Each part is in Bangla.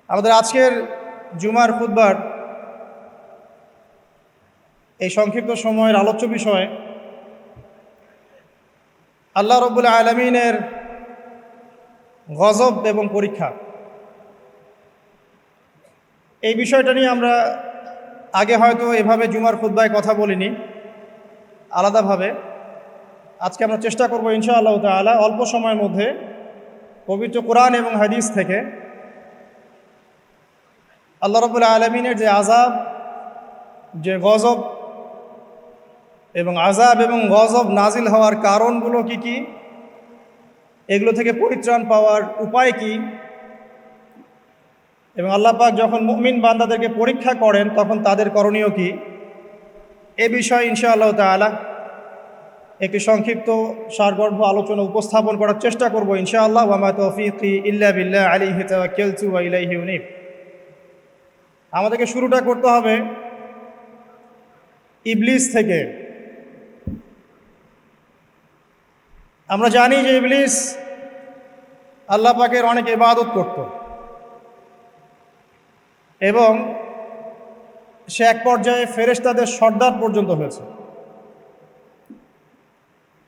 আমাদের আজকের জুমার খুতবার এই সংক্ষিপ্ত সময়ের আলোচ্য বিষয় আল্লাহ রাব্বুল আলামিনের গজব এবং পরীক্ষা। এই বিষয়টা নিয়ে আমরা আগে হয়তো এভাবে জুমার খুতবায় কথা বলিনি আলাদাভাবে। আজকে আমরা চেষ্টা করব ইনশাআল্লাহ তাআলা অল্প সময়ের মধ্যে পবিত্র কোরআন এবং হাদিস থেকে আল্লাহ রাব্বুল আলামিনের যে আযাব, যে গজব এবং আযাব এবং গজব নাজিল হওয়ার কারণগুলো কি কি, এগুলো থেকে পরিত্রাণ পাওয়ার উপায় কি, এবং আল্লাহ পাক যখন মুমিন বান্দাদেরকে পরীক্ষা করেন তখন তাদের করণীয় কি, এ বিষয়ে ইনশাআল্লাহ তাআলা একটি সংক্ষিপ্ত সারগর্ভ আলোচনা উপস্থাপন করার চেষ্টা করব ইনশাআল্লাহ। ওয়া মা তাওফীকি ইল্লা বিল্লাহ আলাইহি তাওয়াক্কালতু ওয়া ইলাইহি উনীব। আমাদেরকে শুরুটা করতে হবে ইবলিস থেকে। আমরা জানি যে ইবলিস আল্লাহ পাকের অনেক ইবাদত করত এবং সে এক পর্যায়ে ফেরেশতাদের সর্দার পর্যন্ত হয়েছে।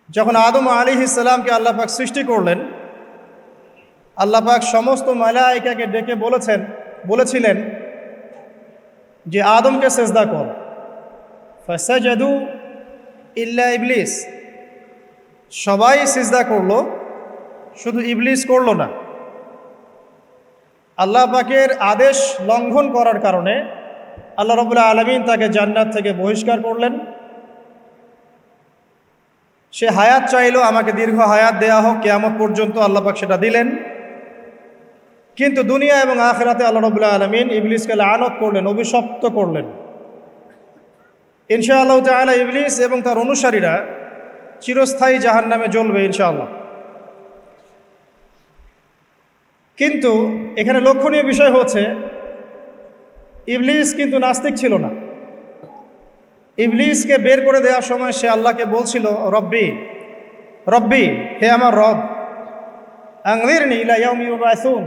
যখন আদম আলাইহিস সালামকে আল্লাহ পাক সৃষ্টি করলেন, আল্লাহ পাক সমস্ত মালায়েকাকে ডেকে বলেছিলেন যে আদমকে সেজদা কর। ফাসাজাদু ইল্লা ইবলিস, সবাই সিজদা করলো, শুধু ইবলিস করলো না। আল্লাহ পাকের আদেশ লঙ্ঘন করার কারণে আল্লাহ রাব্বুল আলামিন তাকে জান্নাত থেকে বহিষ্কার করলেন। সে হায়াত চাইলো, আমাকে দীর্ঘ হায়াত দেয়া হোক কিয়ামত পর্যন্ত, আল্লাহ পাক সেটা দিলেন। কিন্তু দুনিয়া এবং আখিরাতে আল্লাহ রাব্বুল আলামিন ইবলিসকে লানত করলেন, অভিশপ্ত করলেন। ইনশাআল্লাহ তাআলা ইবলিস এবং তার অনুসারীরা চিরস্থায়ী জাহান্নামে জ্বলবে ইনশাআল্লাহ। কিন্তু এখানে লক্ষণীয় বিষয় হচ্ছে ইবলিস কিন্তু নাস্তিক ছিল না। ইবলিসকে বের করে দেওয়ার সময় সে আল্লাহকে বলছিল, রব্বি রব্বি, হে আমার রব, আনজিরনি ইলা ইয়াউমি ইউবাসুন,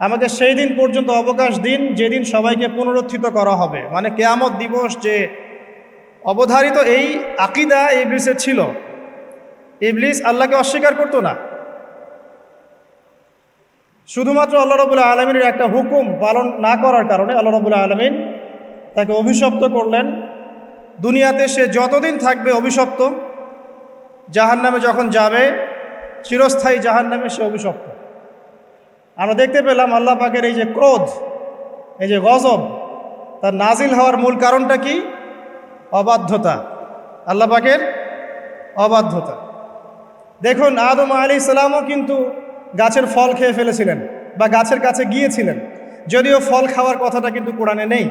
আমাকে সেই দিন পর্যন্ত অবকাশ দিন যেদিন সবাইকে পুনরুত্থিত করা হবে। মানে কিয়ামত দিবস যে অবধারিত, এই আকীদা ইবলিসের ছিল। ইবলিস আল্লাহকে অস্বীকার করতো না, শুধুমাত্র আল্লাহ রাব্বুল আলামিনের একটা হুকুম পালন না করার কারণে আল্লাহ রাব্বুল আলামিন তাকে অভিশপ্ত করলেন। দুনিয়াতে সে যতদিন থাকবে অভিশপ্ত, জাহান্নামে যখন যাবে চিরস্থায়ী জাহান্নামে সে অভিশপ্ত। আমরা দেখতে পেলাম আল্লাহ পাকের এই যে ক্রোধ, এই যে গজব, তার নাজিল হওয়ার মূল কারণটা কি? অবাধ্যতা, আল্লাহ পাকের অবাধ্যতা। দেখুন আদম আলাইহিস সালামও কিন্তু গাছের ফল খেয়ে ফেলেছিলেন বা গাছের কাছে গিয়েছিলেন, যদিও ফল খাওয়ার কথাটা কিন্তু কোরআনে নেই।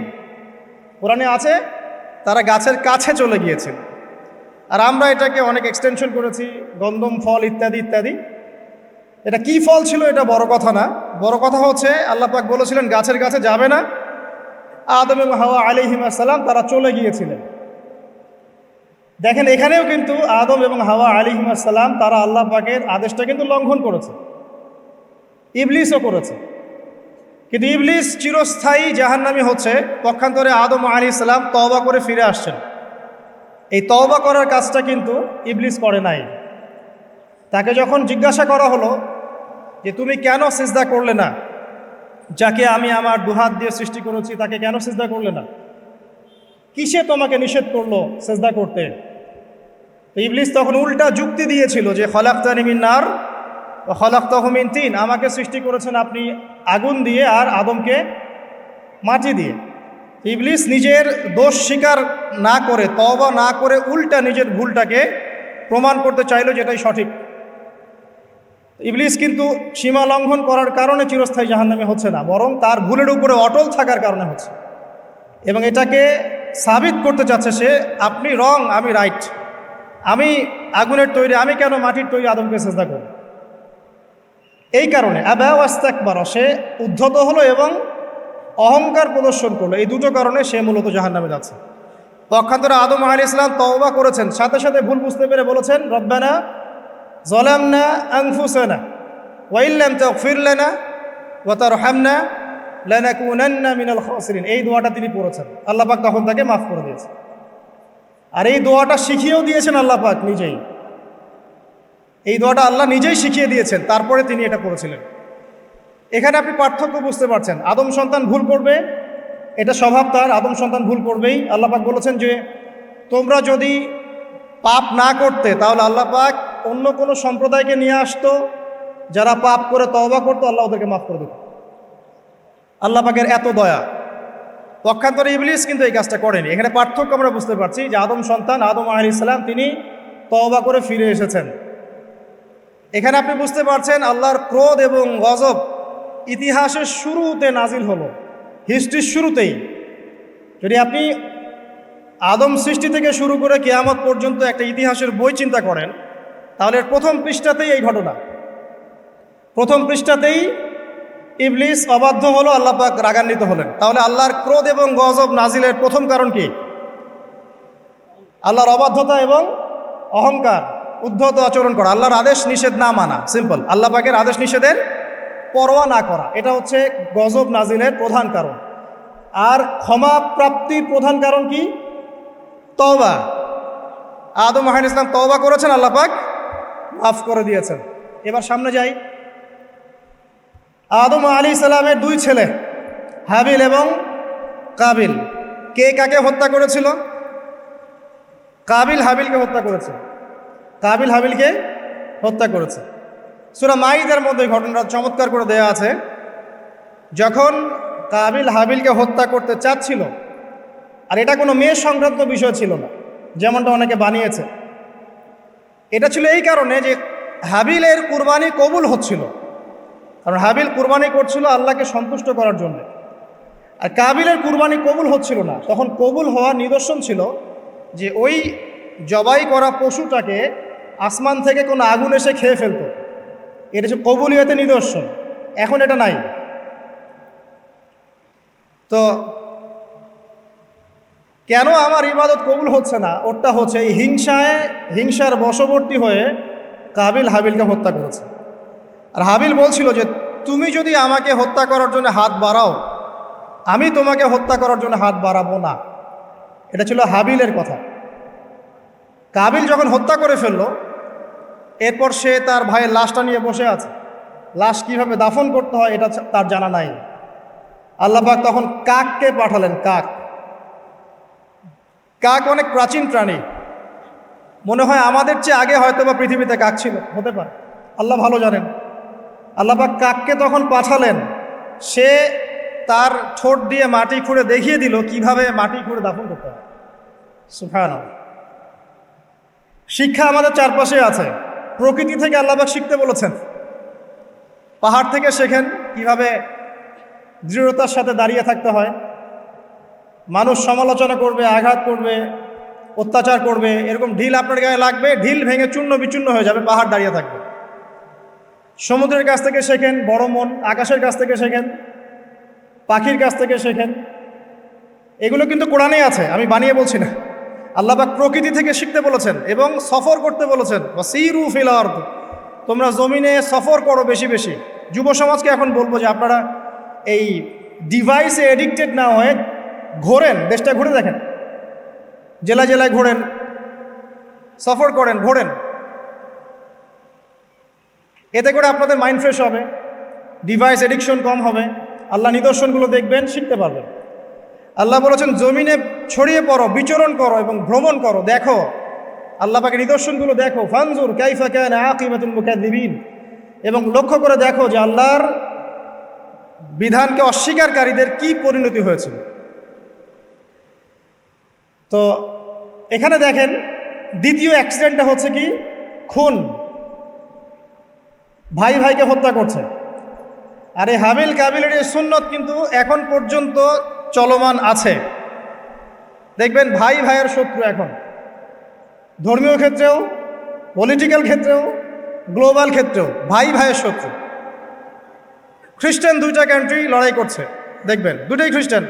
কোরআনে আছে তারা গাছের কাছে চলে গিয়েছিল। আর আমরা এটাকে অনেক এক্সটেনশন করেছি, গন্ধম ফল ইত্যাদি ইত্যাদি। এটা কি ফল ছিল এটা বড় কথা না, বড় কথা হচ্ছে আল্লাহ পাক বলেছিলেন গাছের কাছে যাবে না। আদম এবং হাওয়া আলাইহিমুস সালাম তারা চলে গিয়েছিলেন। দেখেন এখানেও কিন্তু আদম এবং হাওয়া আলাইহিমুস সালাম তারা আল্লাহ পাকের আদেশটা কিন্তু লঙ্ঘন করেছে, ইবলিসও করেছে। কিন্তু ইবলিস চিরস্থায়ী জাহান্নামী হচ্ছে, পক্ষান্তরে আদম আলাইহিস সালাম তওবা করে ফিরে আসছেন। এই তওবা করার কাজটা কিন্তু ইবলিস করে নাই। তাকে যখন জিজ্ঞাসা করা হলো যে তুমি কেন সিজদা করলে না, যাকে আমি আমার দুহাত দিয়ে সৃষ্টি করেছি তাকে কেন সিজদা করলে না, কিসে তোমাকে নিষেধ করলো সিজদা করতে? তো ইবলিস তখন উল্টা যুক্তি দিয়েছিল যে খলাকতানি মিন নার ওয়া খলাকতাহু মিন তিন, আমাকে সৃষ্টি করেছেন আপনি আগুন দিয়ে আর আদমকে মাটি দিয়ে। ইবলিস নিজের দোষ স্বীকার না করে, তওবা না করে, উল্টা নিজের ভুলটাকে প্রমাণ করতে চাইল যেটাই সঠিক। ইবলিস কিন্তু সীমা লঙ্ঘন করার কারণে চিরস্থায়ী জাহান্নামে হচ্ছে না, বরং তার ভুলের উপরে অটল থাকার কারণে হচ্ছে। এবং এটাকে সাবিত করতে চাচ্ছে সে, আপনি রং, আমি রাইট, আমি আগুনের তৈরি, আমি কেন মাটির তৈরি আদমকে সিজদা করব? এই কারণে আবা ওয়াস্তাকবার, সে উদ্ধত হলো এবং অহংকার প্রদর্শন করলো। এই দুটো কারণে সে মূলত জাহান্নামে যাচ্ছে। পক্ষান্তরে আদম আলাইহিস সালাম তওবা করেছেন, সাথে সাথে ভুল বুঝতে পেরে বলেছেন, রব্বানা যালামনা আনফুসানা ওয়া ইল্লাম তাগফির লানা ওয়া তারহামনা লানাকুনান্না মিনাল খাসিরিন, এই দোয়াটা তিনি পড়েছেন। আল্লাহ পাক তখন তাকে মাফ করে দিয়েছেন। আর এই দোয়াটা শিখিয়েও দিয়েছেন আল্লাহ পাক নিজেই। এই দোয়াটা আল্লাহ নিজেই শিখিয়ে দিয়েছেন, তারপরে তিনি এটা পড়েছিলেন। এখানে আপনি পার্থক্য বুঝতে পারছেন। আদম সন্তান ভুল করবে, এটা স্বভাব তার, আদম সন্তান ভুল করবেই। আল্লাহ পাক বলেছেন যে তোমরা যদি পাপ না করতে তাহলে আল্লাহ পাক অন্য কোনো সম্প্রদায়কে নিয়ে আসতো, যারা পাপ করে তওবা করতো, আল্লাহ ওদেরকে মাফ করে দিত। আল্লাহ পাকের এত দয়া। পক্ষান্তরে ইবলিস কিন্তু এই কাজটা করেনি। এখানে পার্থক্য আমরা বুঝতে পারছি যে আদম সন্তান আদম আলাইহিস সালাম তিনি তওবা করে ফিরে এসেছেন। এখানে আপনি বুঝতে পারছেন আল্লাহর ক্রোধ এবং গজব ইতিহাসের শুরুতে নাজিল হলো, হিস্ট্রির শুরুতেই। যদি আপনি আদম সৃষ্টি থেকে শুরু করে কিয়ামত পর্যন্ত একটা ইতিহাসের বই চিন্তা করেন, তাহলে প্রথম পৃষ্ঠাতেই এই ঘটনা। প্রথম পৃষ্ঠাতেই ইবলিস অবাধ্য হলো, আল্লাহ পাক রাগান্বিত হলেন। তাহলে আল্লাহর ক্রোধ এবং গজব নাজিলের প্রথম কারণ কি? আল্লাহর অবাধ্যতা এবং অহংকার, উদ্ধত আচরণ করা, আল্লাহর আদেশ নিষেধ না মানা। সিম্পল, আল্লাহ পাকের আদেশ নিষেধের পরোয়া না করা, এটা হচ্ছে গজব নাজিলের প্রধান কারণ। আর ক্ষমা প্রাপ্তির প্রধান কারণ কি? তওবা। আদম আলাইহিস সালাম তওবা করেছেন, আল্লাহ পাক মাফ করে দিয়েছেন। এবার সামনে যাই। আদম আলাইহিস সালামের দুই ছেলে হাবিল এবং কাবিল, কে কাকে হত্যা করেছিল? কাবিল হাবিলকে হত্যা করেছে। কাবিল হাবিলকে হত্যা করেছে। সূরা মাইদার মধ্যে ঘটনাটা চমৎকার করে দেয়া আছে। যখন কাবিল হাবিলকে হত্যা করতে চাচ্ছিল, আর এটা কোনো মেয়ে সংক্রান্ত বিষয় ছিল না যেমনটা অনেকে বানিয়েছে। এটা ছিল এই কারণে যে হাবিলের কুরবানি কবুল হচ্ছিল, কারণ হাবিল কুরবানি করছিল আল্লাহকে সন্তুষ্ট করার জন্য, আর কাবিলের কুরবানি কবুল হচ্ছিল না। তখন কবুল হওয়ার নিদর্শন ছিল যে ওই জবাই করা পশুটাকে আসমান থেকে কোনো আগুন এসে খেয়ে ফেলত। এটা হচ্ছে কবুলিয়তের নিদর্শন। এখন এটা নাই। তো কেন আমার ইবাদত কবুল হচ্ছে না? ওটা হচ্ছে এই হিংসার বশবর্তী হয়ে কাবিল হাবিলকে হত্যা করেছে। আর হাবিল বলছিল যে তুমি যদি আমাকে হত্যা করার জন্য হাত বাড়াও, আমি তোমাকে হত্যা করার জন্য হাত বাড়াবো না। এটা ছিল হাবিলের কথা। কাবিল যখন হত্যা করে ফেলল, এরপর সে তার ভাইয়ের লাশটা নিয়ে বসে আছে। লাশ কিভাবে দাফন করতে হয় এটা তার জানা নাই। আল্লাহ পাক তখন কাককে পাঠালেন। কাক অনেক প্রাচীন প্রাণী, মনে হয় আমাদের চেয়ে আগে হয়তো বা পৃথিবীতে কাক ছিল, হতে পারে, আল্লাহ ভালো জানেন। আল্লাহ পাক কাককে তখন পাঠালেন। সে তার ঠোঁট দিয়ে মাটি খুঁড়ে দেখিয়ে দিল কিভাবে মাটি খুঁড়ে দাফন করতে হয়। সুবহানাল্লাহ। শিক্ষা আমাদের চারপাশে আছে। প্রকৃতি থেকে আল্লাহ পাক শিখতে বলেছেন। পাহাড় থেকে শেখেন কিভাবে দৃঢ়তার সাথে দাঁড়িয়ে থাকতে হয়। মানুষ সমালোচনা করবে, আঘাত করবে, অত্যাচার করবে, এরকম ঢিল আপনার গায়ে লাগবে, ঢিল ভেঙে চূর্ণ বিচূর্ণ হয়ে যাবে, পাহাড় দাঁড়িয়ে থাকবে। সমুদ্রের কাছ থেকে শেখেন বড় মন, আকাশের কাছ থেকে শেখেন, পাখির কাছ থেকে শেখেন। এগুলো কিন্তু কোরআনেই আছে, আমি বানিয়ে বলছি না। আল্লাহ পাক প্রকৃতি থেকে শিখতে বলেছেন এবং সফর করতে বলেছেন। ওয়াসিরু ফিল আরদ, তোমরা জমিনে সফর করো বেশি বেশি। যুব সমাজকে এখন বলবো যে আপনারা এই ডিভাইসে এডিক্টেড না হয়ে ঘোরেন, দেশটা ঘুরে দেখেন, জেলায় জেলায় ঘোরেন, সফর করেন, ঘোরেন। এতে করে আপনাদের মাইন্ড ফ্রেশ হবে, ডিভাইস এডিকশন কম হবে, আল্লাহ নিদর্শনগুলো দেখবেন, শিখতে পারবেন। আল্লাহ বলেছেন জমিনে ছড়িয়ে পড়ো, বিচরণ করো এবং ভ্রমণ করো, দেখো আল্লাহ পাকের নিদর্শনগুলো দেখো। ফানজুর কাইফা কানা আকিবাতুল মুকাদ্দিবিন, এবং লক্ষ্য করে দেখো যে আল্লাহর বিধানকে অস্বীকারীদের কি পরিণতি হয়েছিল। তো এখানে দেখেন দ্বিতীয় অ্যাক্সিডেন্টটা হচ্ছে কি? খুন। ভাই ভাইকে হত্যা করছে। আর এই হাবিল কাবিলের এই সুন্নত কিন্তু এখন পর্যন্ত চলমান আছে। দেখবেন ভাই ভাইয়ের শত্রু এখন, ধর্মীয় ক্ষেত্রেও, পলিটিক্যাল ক্ষেত্রেও, গ্লোবাল ক্ষেত্রেও ভাই ভাইয়ের শত্রু। খ্রিস্টান দুইটা কান্ট্রি লড়াই করছে, দেখবেন দুটোই খ্রিস্টান।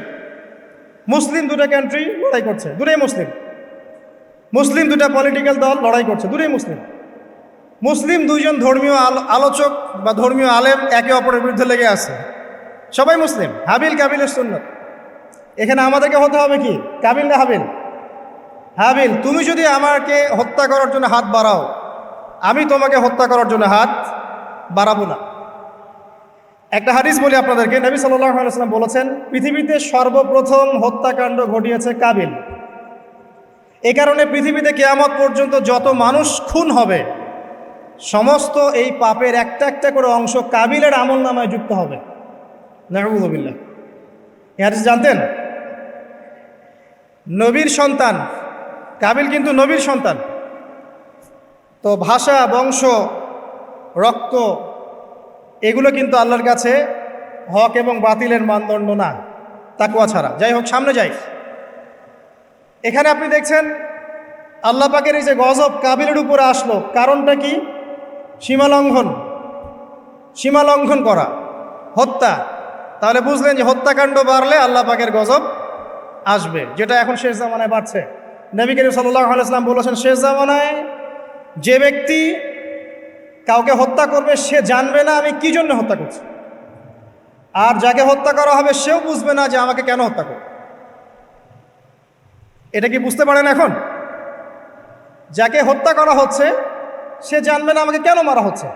মুসলিম দুটা কান্ট্রি লড়াই করছে, দুটোই মুসলিম। মুসলিম দুটা পলিটিক্যাল দল লড়াই করছে, দুটোই মুসলিম। মুসলিম দুইজন ধর্মীয় আলোচক বা ধর্মীয় আলেম একে অপরের বিরুদ্ধে লেগে আছে। সবাই মুসলিম, হাবিল কাবিলের সুন্নত। এখানে আমাদেরকে হতে হবে কি, কাবিল না হাবিল? হাবিল। তুমি যদি আমাকে হত্যা করার জন্য হাত বাড়াও, আমি তোমাকে হত্যা করার জন্য হাত বাড়াবো না। একটা হাদিস বলি আপনাদেরকে, নবী সাল্লাল্লাহু আলাইহি ওয়াসাল্লাম বলেছেন, পৃথিবীতে সর্বপ্রথম হত্যাকাণ্ড ঘটিয়েছে কাবিল। এ কারণে পৃথিবীতে কিয়ামত পর্যন্ত যত মানুষ খুন হবে, সমস্ত এই পাপের একটা একটা করে অংশ কাবিলের আমল নামায় যুক্ত হবে। নাউযুবিল্লাহ। এই হাদিস জানতেন? নবীর সন্তান কাবিল, কিন্তু নবীর সন্তান। তো ভাষা, বংশ, রক্ত এগুলো কিন্তু আল্লাহর কাছে হক এবং বাতিলের মানদণ্ড না, তাকওয়া ছাড়া। যাই হোক, সামনে যাই। এখানে আপনি দেখছেন আল্লাহ পাকের এই যে গজব কাবিলের উপরে আসলো, কারণটা কি? সীমা লঙ্ঘন করা, হত্যা। তাহলে বুঝলেন যে হত্যাকাণ্ড বাড়লে আল্লাহ পাকের গজব আসবে, যেটা এখন শেষ জামানায় বাড়ছে। নবী করিম সাল্লাল্লাহু আলাইহি ওয়াসাল্লাম বলেছেন, শেষ জামানায় যে ব্যক্তি কাউকে হত্যা করবে সে জানবে না আমি কি জন্য হত্যা করছি, আর যাকে হত্যা করা হবে সেও বুঝবে না যে আমাকে কেন হত্যা করবে। এটা কি বুঝতে পারেন? এখন যাকে হত্যা করা হচ্ছে সে জানবে না আমাকে কেন মারা হচ্ছে,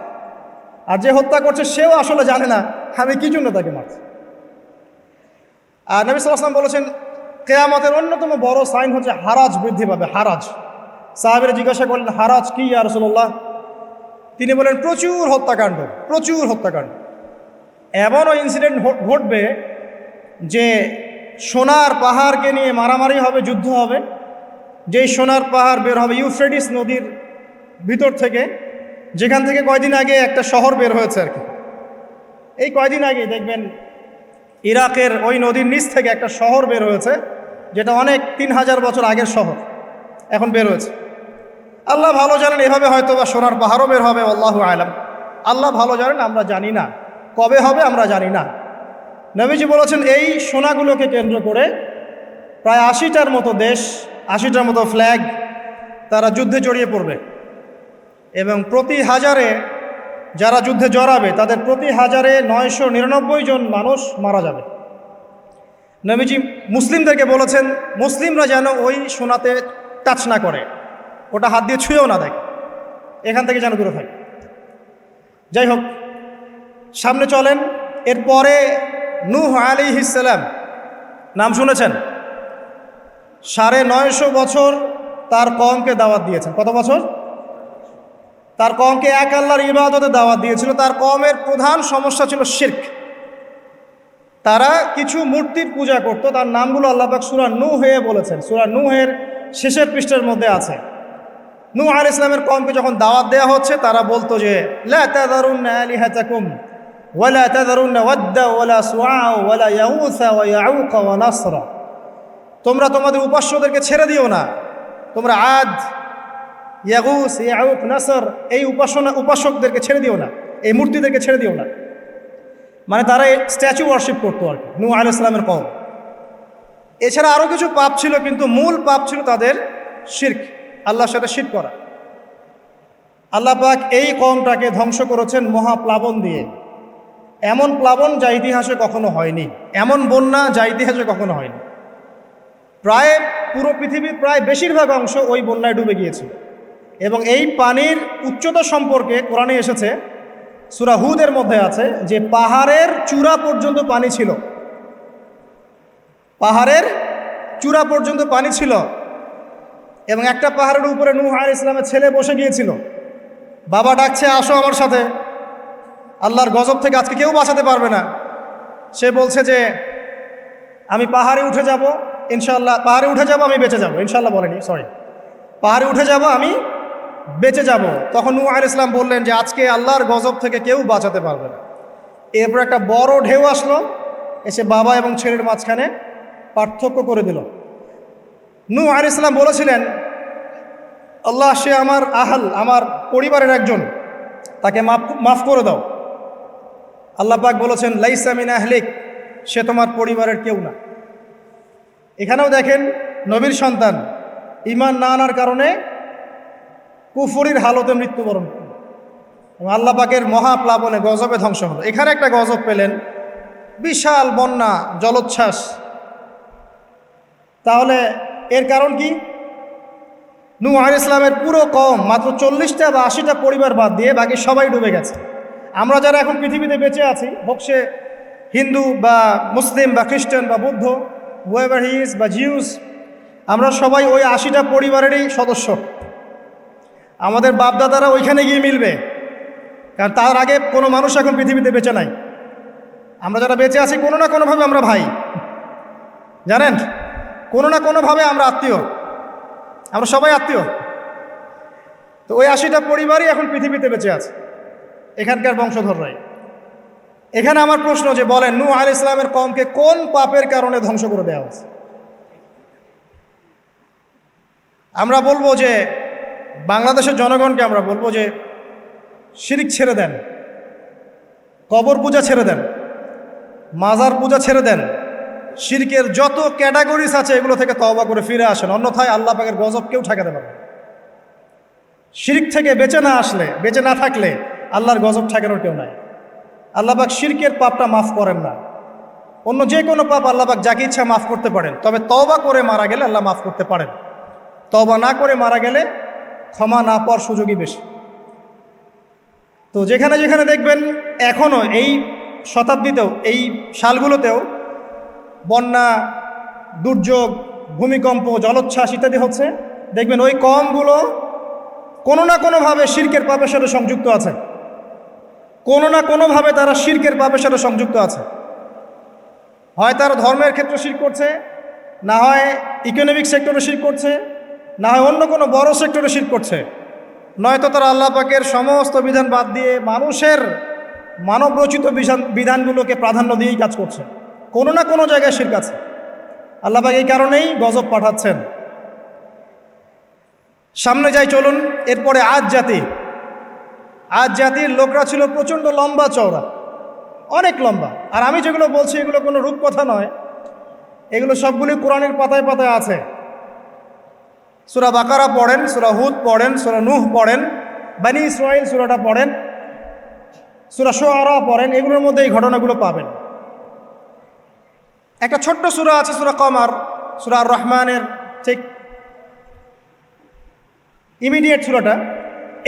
আর যে হত্যা করছে সেও আসলে জানে না আমি কি জন্য তাকে মারছি। আর নবী সাল্লাল্লাহু আলাইহি ওয়াসাল্লাম বলেছেন, কিয়ামতের অন্যতম বড় সাইন হচ্ছে হারাজ বৃদ্ধি পাবে। হারাজ। সাহাবীরা জিজ্ঞাসা করলেন, হারাজ কি ইয়া রাসূলুল্লাহ? তিনি বলেন, প্রচুর হত্যাকাণ্ড। এমনও ইনসিডেন্ট ঘটবে যে সোনার পাহাড়কে নিয়ে মারামারি হবে, যুদ্ধ হবে। যেই সোনার পাহাড় বের হবে ইউফ্রেটিস নদীর ভিতর থেকে, যেখান থেকে কয়দিন আগে একটা শহর বের হয়েছে আর কি। এই কয়দিন আগে দেখবেন ইরাকের ওই নদীর নিচ থেকে একটা শহর বের হয়েছে, যেটা অনেক 3000 বছর আগের শহর এখন বের হয়েছে। আল্লাহ ভালো জানেন, এভাবে হয়তো বা সোনার পাহাড়ও বের হবে, আল্লাহু আলাম। আল্লাহ ভালো জানেন, আমরা জানি না কবে হবে, আমরা জানি না। নবীজি বলেছেন, এই সোনাগুলোকে কেন্দ্র করে প্রায় 80টার মতো দেশ, 80টার মতো ফ্ল্যাগ তারা যুদ্ধে জড়িয়ে পড়বে, এবং প্রতি হাজারে যারা যুদ্ধে জড়াবে তাদের প্রতি হাজারে 999 জন মানুষ মারা যাবে। নবীজি মুসলিমদেরকে বলেছেন, মুসলিমরা যেন ওই সোনাতে টাচ না করে, ওটা হাত দিয়ে ছুঁয়েও না দেখে, এখান থেকে যেন দূরে থাকে। যাই হোক, সামনে চলেন। এরপরে নূহ আলাইহিস সালাম, নাম শুনেছেন? 950 বছর তার কওমকে দাওয়াত দিয়েছেন। কত বছর? তার কওমকে এক আল্লাহর ইবাদতে দাওয়াত দিয়েছিল। তার কওমের প্রধান সমস্যা ছিল শিরক। তারা কিছু মূর্তির পূজা করত। তার নামগুলো আল্লাহ পাক সূরা নূহে বলেছেন। সূরা নূহের শেষের পৃষ্ঠার মধ্যে আছে। নূহ আলাইহিস সালামের কওমকে যখন দাওয়াত দেওয়া হচ্ছে, তারা বলতো যে লা তাযারুন্না আলিহাতাকুম ওয়ালা তাযারুন্না ওয়াদ্দা ওয়ালা সুআ ওয়ালা ইয়াউসা ওয়া ইয়াউকা ওয়া নাসরা। তোমরা তোমাদের উপাস্যদেরকে ছেড়ে দিও না। তোমরা আদ, ইয়াগুস, ইয়াউক, নাসর এই উপাসকদেরকে ছেড়ে দিও না, এই মূর্তিদেরকে ছেড়ে দিও না। মানে তারা স্ট্যাচু ওয়ার্শিপ করতো আর কি, নূহ আলাইহিস সালামের কওম। এছাড়া আরও কিছু পাপ ছিল, কিন্তু মূল পাপ ছিল তাদের শিরক, আল্লাহর সাথে শিরক করা। আল্লাহ পাক এই কওমটাকে ধ্বংস করেছেন মহাপ্লাবন দিয়ে। এমন প্লাবন যা ইতিহাসে কখনো হয়নি, এমন বন্যা যা ইতিহাসে কখনো হয়নি। প্রায় পুরো পৃথিবীর প্রায় বেশিরভাগ অংশ ওই বন্যায় ডুবে গিয়েছিল। এবং এই পানির উচ্চতা সম্পর্কে কোরআনে এসেছে, সূরা হুদের মধ্যে আছে যে পাহাড়ের চূড়া পর্যন্ত পানি ছিল। পাহাড়ের চূড়া পর্যন্ত পানি ছিল। এবং একটা পাহাড়ের উপরে নূহ আলাইহিস সালামের ছেলে বসে গিয়েছিল। বাবা ডাকছে, আসো আমার সাথে, আল্লাহর গজব থেকে আজকে কেউ বাঁচাতে পারবে না। সে বলছে যে আমি পাহাড়ে উঠে যাব, ইনশাআল্লাহ পাহাড়ে উঠে যাব, আমি বেঁচে যাব। ইনশাআল্লাহ বলেনি, সরি, পাহাড়ে উঠে যাব, আমি বেঁচে যাব। তখন নূহ আলাইহিস সালাম বললেন যে আজকে আল্লাহর গজব থেকে কেউ বাঁচাতে পারবে না। এরপর একটা বড় ঢেউ আসলো, এসে বাবা এবং ছেলের মাঝখানে পার্থক্য করে দিল। নূহ আলাইহিস সালাম বলেছিলেন, আল্লাহ, সে আমার আহল, আমার পরিবারের একজন, তাকে মাফ করে দাও। আল্লাহ পাক বলেছেন, লাইসা মিন আহলিক, সে তোমার পরিবারের কেউ না। এখানেও দেখেন নবীর সন্তান ঈমান না আনার কারণে কুফরির হালতে মৃত্যুবরণ করল এবং আল্লাহ পাকের মহাপ্লাবনে গজবে ধ্বংস হলো। এখানে একটা গজব পেলেন, বিশাল বন্যা, জলোচ্ছ্বাস। তাহলে এর কারণ কি? নূহ আলাইহিস সালামের পুরো কওম মাত্র 40টা বা 80টা পরিবার বাদ দিয়ে বাকি সবাই ডুবে গেছে। আমরা যারা এখন পৃথিবীতে বেঁচে আছি, হোক সে হিন্দু বা মুসলিম বা খ্রিস্টান বা বৌদ্ধ, হুয়েভার হি ইজ বা জিউস, আমরা সবাই ওই 80টা পরিবারেরই সদস্য। আমাদের বাপদাদারা ওইখানে গিয়ে মিলবে, কারণ তার আগে কোনো মানুষ এখন পৃথিবীতে বেঁচে নাই। আমরা যারা বেঁচে আছি কোনো না কোনোভাবে আমরা ভাই, জানেন, কোনো না কোনোভাবে আমরা আত্মীয়, আমরা সবাই আত্মীয়। তো ওই 80টা পরিবারই এখন পৃথিবীতে বেঁচে আছে, এখানকার বংশধররাই। এখানে আমার প্রশ্ন যে বলেন, নূহ আলাইহিস সালামের কওমকে কোন পাপের কারণে ধ্বংস করে দেওয়া হয়েছে? আমরা বলবো যে, বাংলাদেশের জনগণকে আমরা বলবো যে শিরক ছেড়ে দেন, কবর পূজা ছেড়ে দেন, মাজার পূজা ছেড়ে দেন, শিরকের যত ক্যাটাগরিজ আছে এগুলো থেকে তওবা করে ফিরে আসেন, অন্যথায় আল্লাহ পাকের গজব কেউ ঠেকাতে পারবে না। শিরক থেকে বেঁচে না আসলে, বেঁচে না থাকলে আল্লাহর গজব ঠেকানোর কেউ নাই। আল্লাহ পাক শিরকের পাপটা মাফ করেন না। অন্য যে কোনো পাপ আল্লাহ পাক যাকে ইচ্ছা মাফ করতে পারেন, তবে তওবা করে মারা গেলে আল্লাহ মাফ করতে পারেন। তওবা না করে মারা গেলে ক্ষমা না পাওয়ার সুযোগই বেশি। তো যেখানে যেখানে দেখবেন এখনও এই শতাব্দীতেও, এই সালগুলোতেও বন্যা, দুর্যোগ, ভূমিকম্প, জলোচ্ছ্বাস ইত্যাদি হচ্ছে, দেখবেন ওই কওমগুলো কোনো না কোনোভাবে শিরকের পাপের সাথে সংযুক্ত আছে, কোনো না কোনোভাবে তারা শিরকের পাপের সাথে সংযুক্ত আছে। হয় তারা ধর্মের ক্ষেত্রে শিরক করছে, না হয় ইকোনমিক সেক্টরে শিরক করছে, না হয় অন্য কোনো বড় সেক্টরে শিরক করছে, নয়তো তারা আল্লাহ পাকের সমস্ত বিধান বাদ দিয়ে মানুষের মানবরচিত বিধানগুলোকে প্রাধান্য দিয়েই কাজ করছে। কোনো না কোনো জায়গায় শিরক আছে। আল্লাহ পাক এই কারণেই গজব পাঠাচ্ছেন। সামনে যাই চলুন। এরপরে আদ জাতি। আদ জাতির লোকরা ছিল প্রচণ্ড লম্বা চওড়া, অনেক লম্বা। আর আমি যেগুলো বলছি এগুলো কোনো রূপকথা নয়, এগুলো সবগুলি কোরআনের পাতায় পাতায় আছে। সূরা বাকারা পড়েন, সূরা হুদ পড়েন, সূরা নূহ পড়েন, বনী ইসরাঈল সূরাটা পড়েন, সূরা শুআরা পড়েন, এগুলোর মধ্যে এই ঘটনাগুলো পাবেন। একটা ছোট্ট সূরা আছে, সূরা কমার, সূরা আর রহমানের ঠিক ইমিডিয়েট সূরাটা।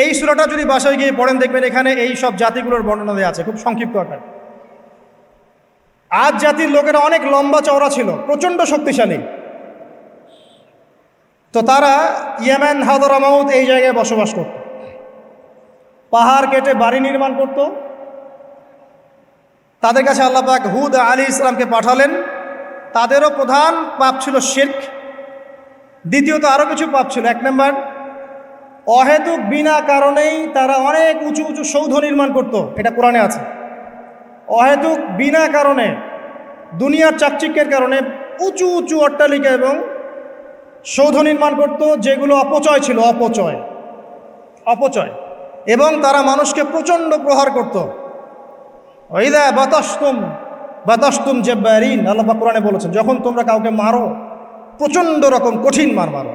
এই সূরাটা যদি বাসায় গিয়ে পড়েন, দেখবেন এখানে এই সব জাতিগুলোর বর্ণনা দেওয়া আছে খুব সংক্ষিপ্ত আকারে। আদ জাতির লোকেরা অনেক লম্বা চওড়া ছিল, প্রচণ্ড শক্তিশালী। তো তারা ইয়েমেন, হাদরামাউত এই জায়গায় বসবাস করত, পাহাড় কেটে বাড়ি নির্মাণ করত। তাদের কাছে আল্লাহ পাক হুদ আলাইহিস সালামকে পাঠালেন। তাদেরও প্রধান পাপ ছিল শিরক। দ্বিতীয়ত আরও কিছু পাপ ছিল। এক নম্বর, অহেতুক বিনা কারণেই তারা অনেক উঁচু উঁচু সৌধ নির্মাণ করত, এটা কোরআনে আছে। অহেতুক বিনা কারণে, দুনিয়ার চাকচিক্যের কারণে উঁচু উঁচু অট্টালিকা এবং সৌধ নির্মাণ করত, যেগুলো অপচয় ছিল, অপচয়। এবং তারা মানুষকে প্রচণ্ড প্রহার করত। ওয়াইদা বাতাসতুম জাব্বারিন, আল্লাহ পাক কোরআনে বলেছেন, যখন তোমরা কাউকে মারো প্রচণ্ড রকম কঠিন মারো।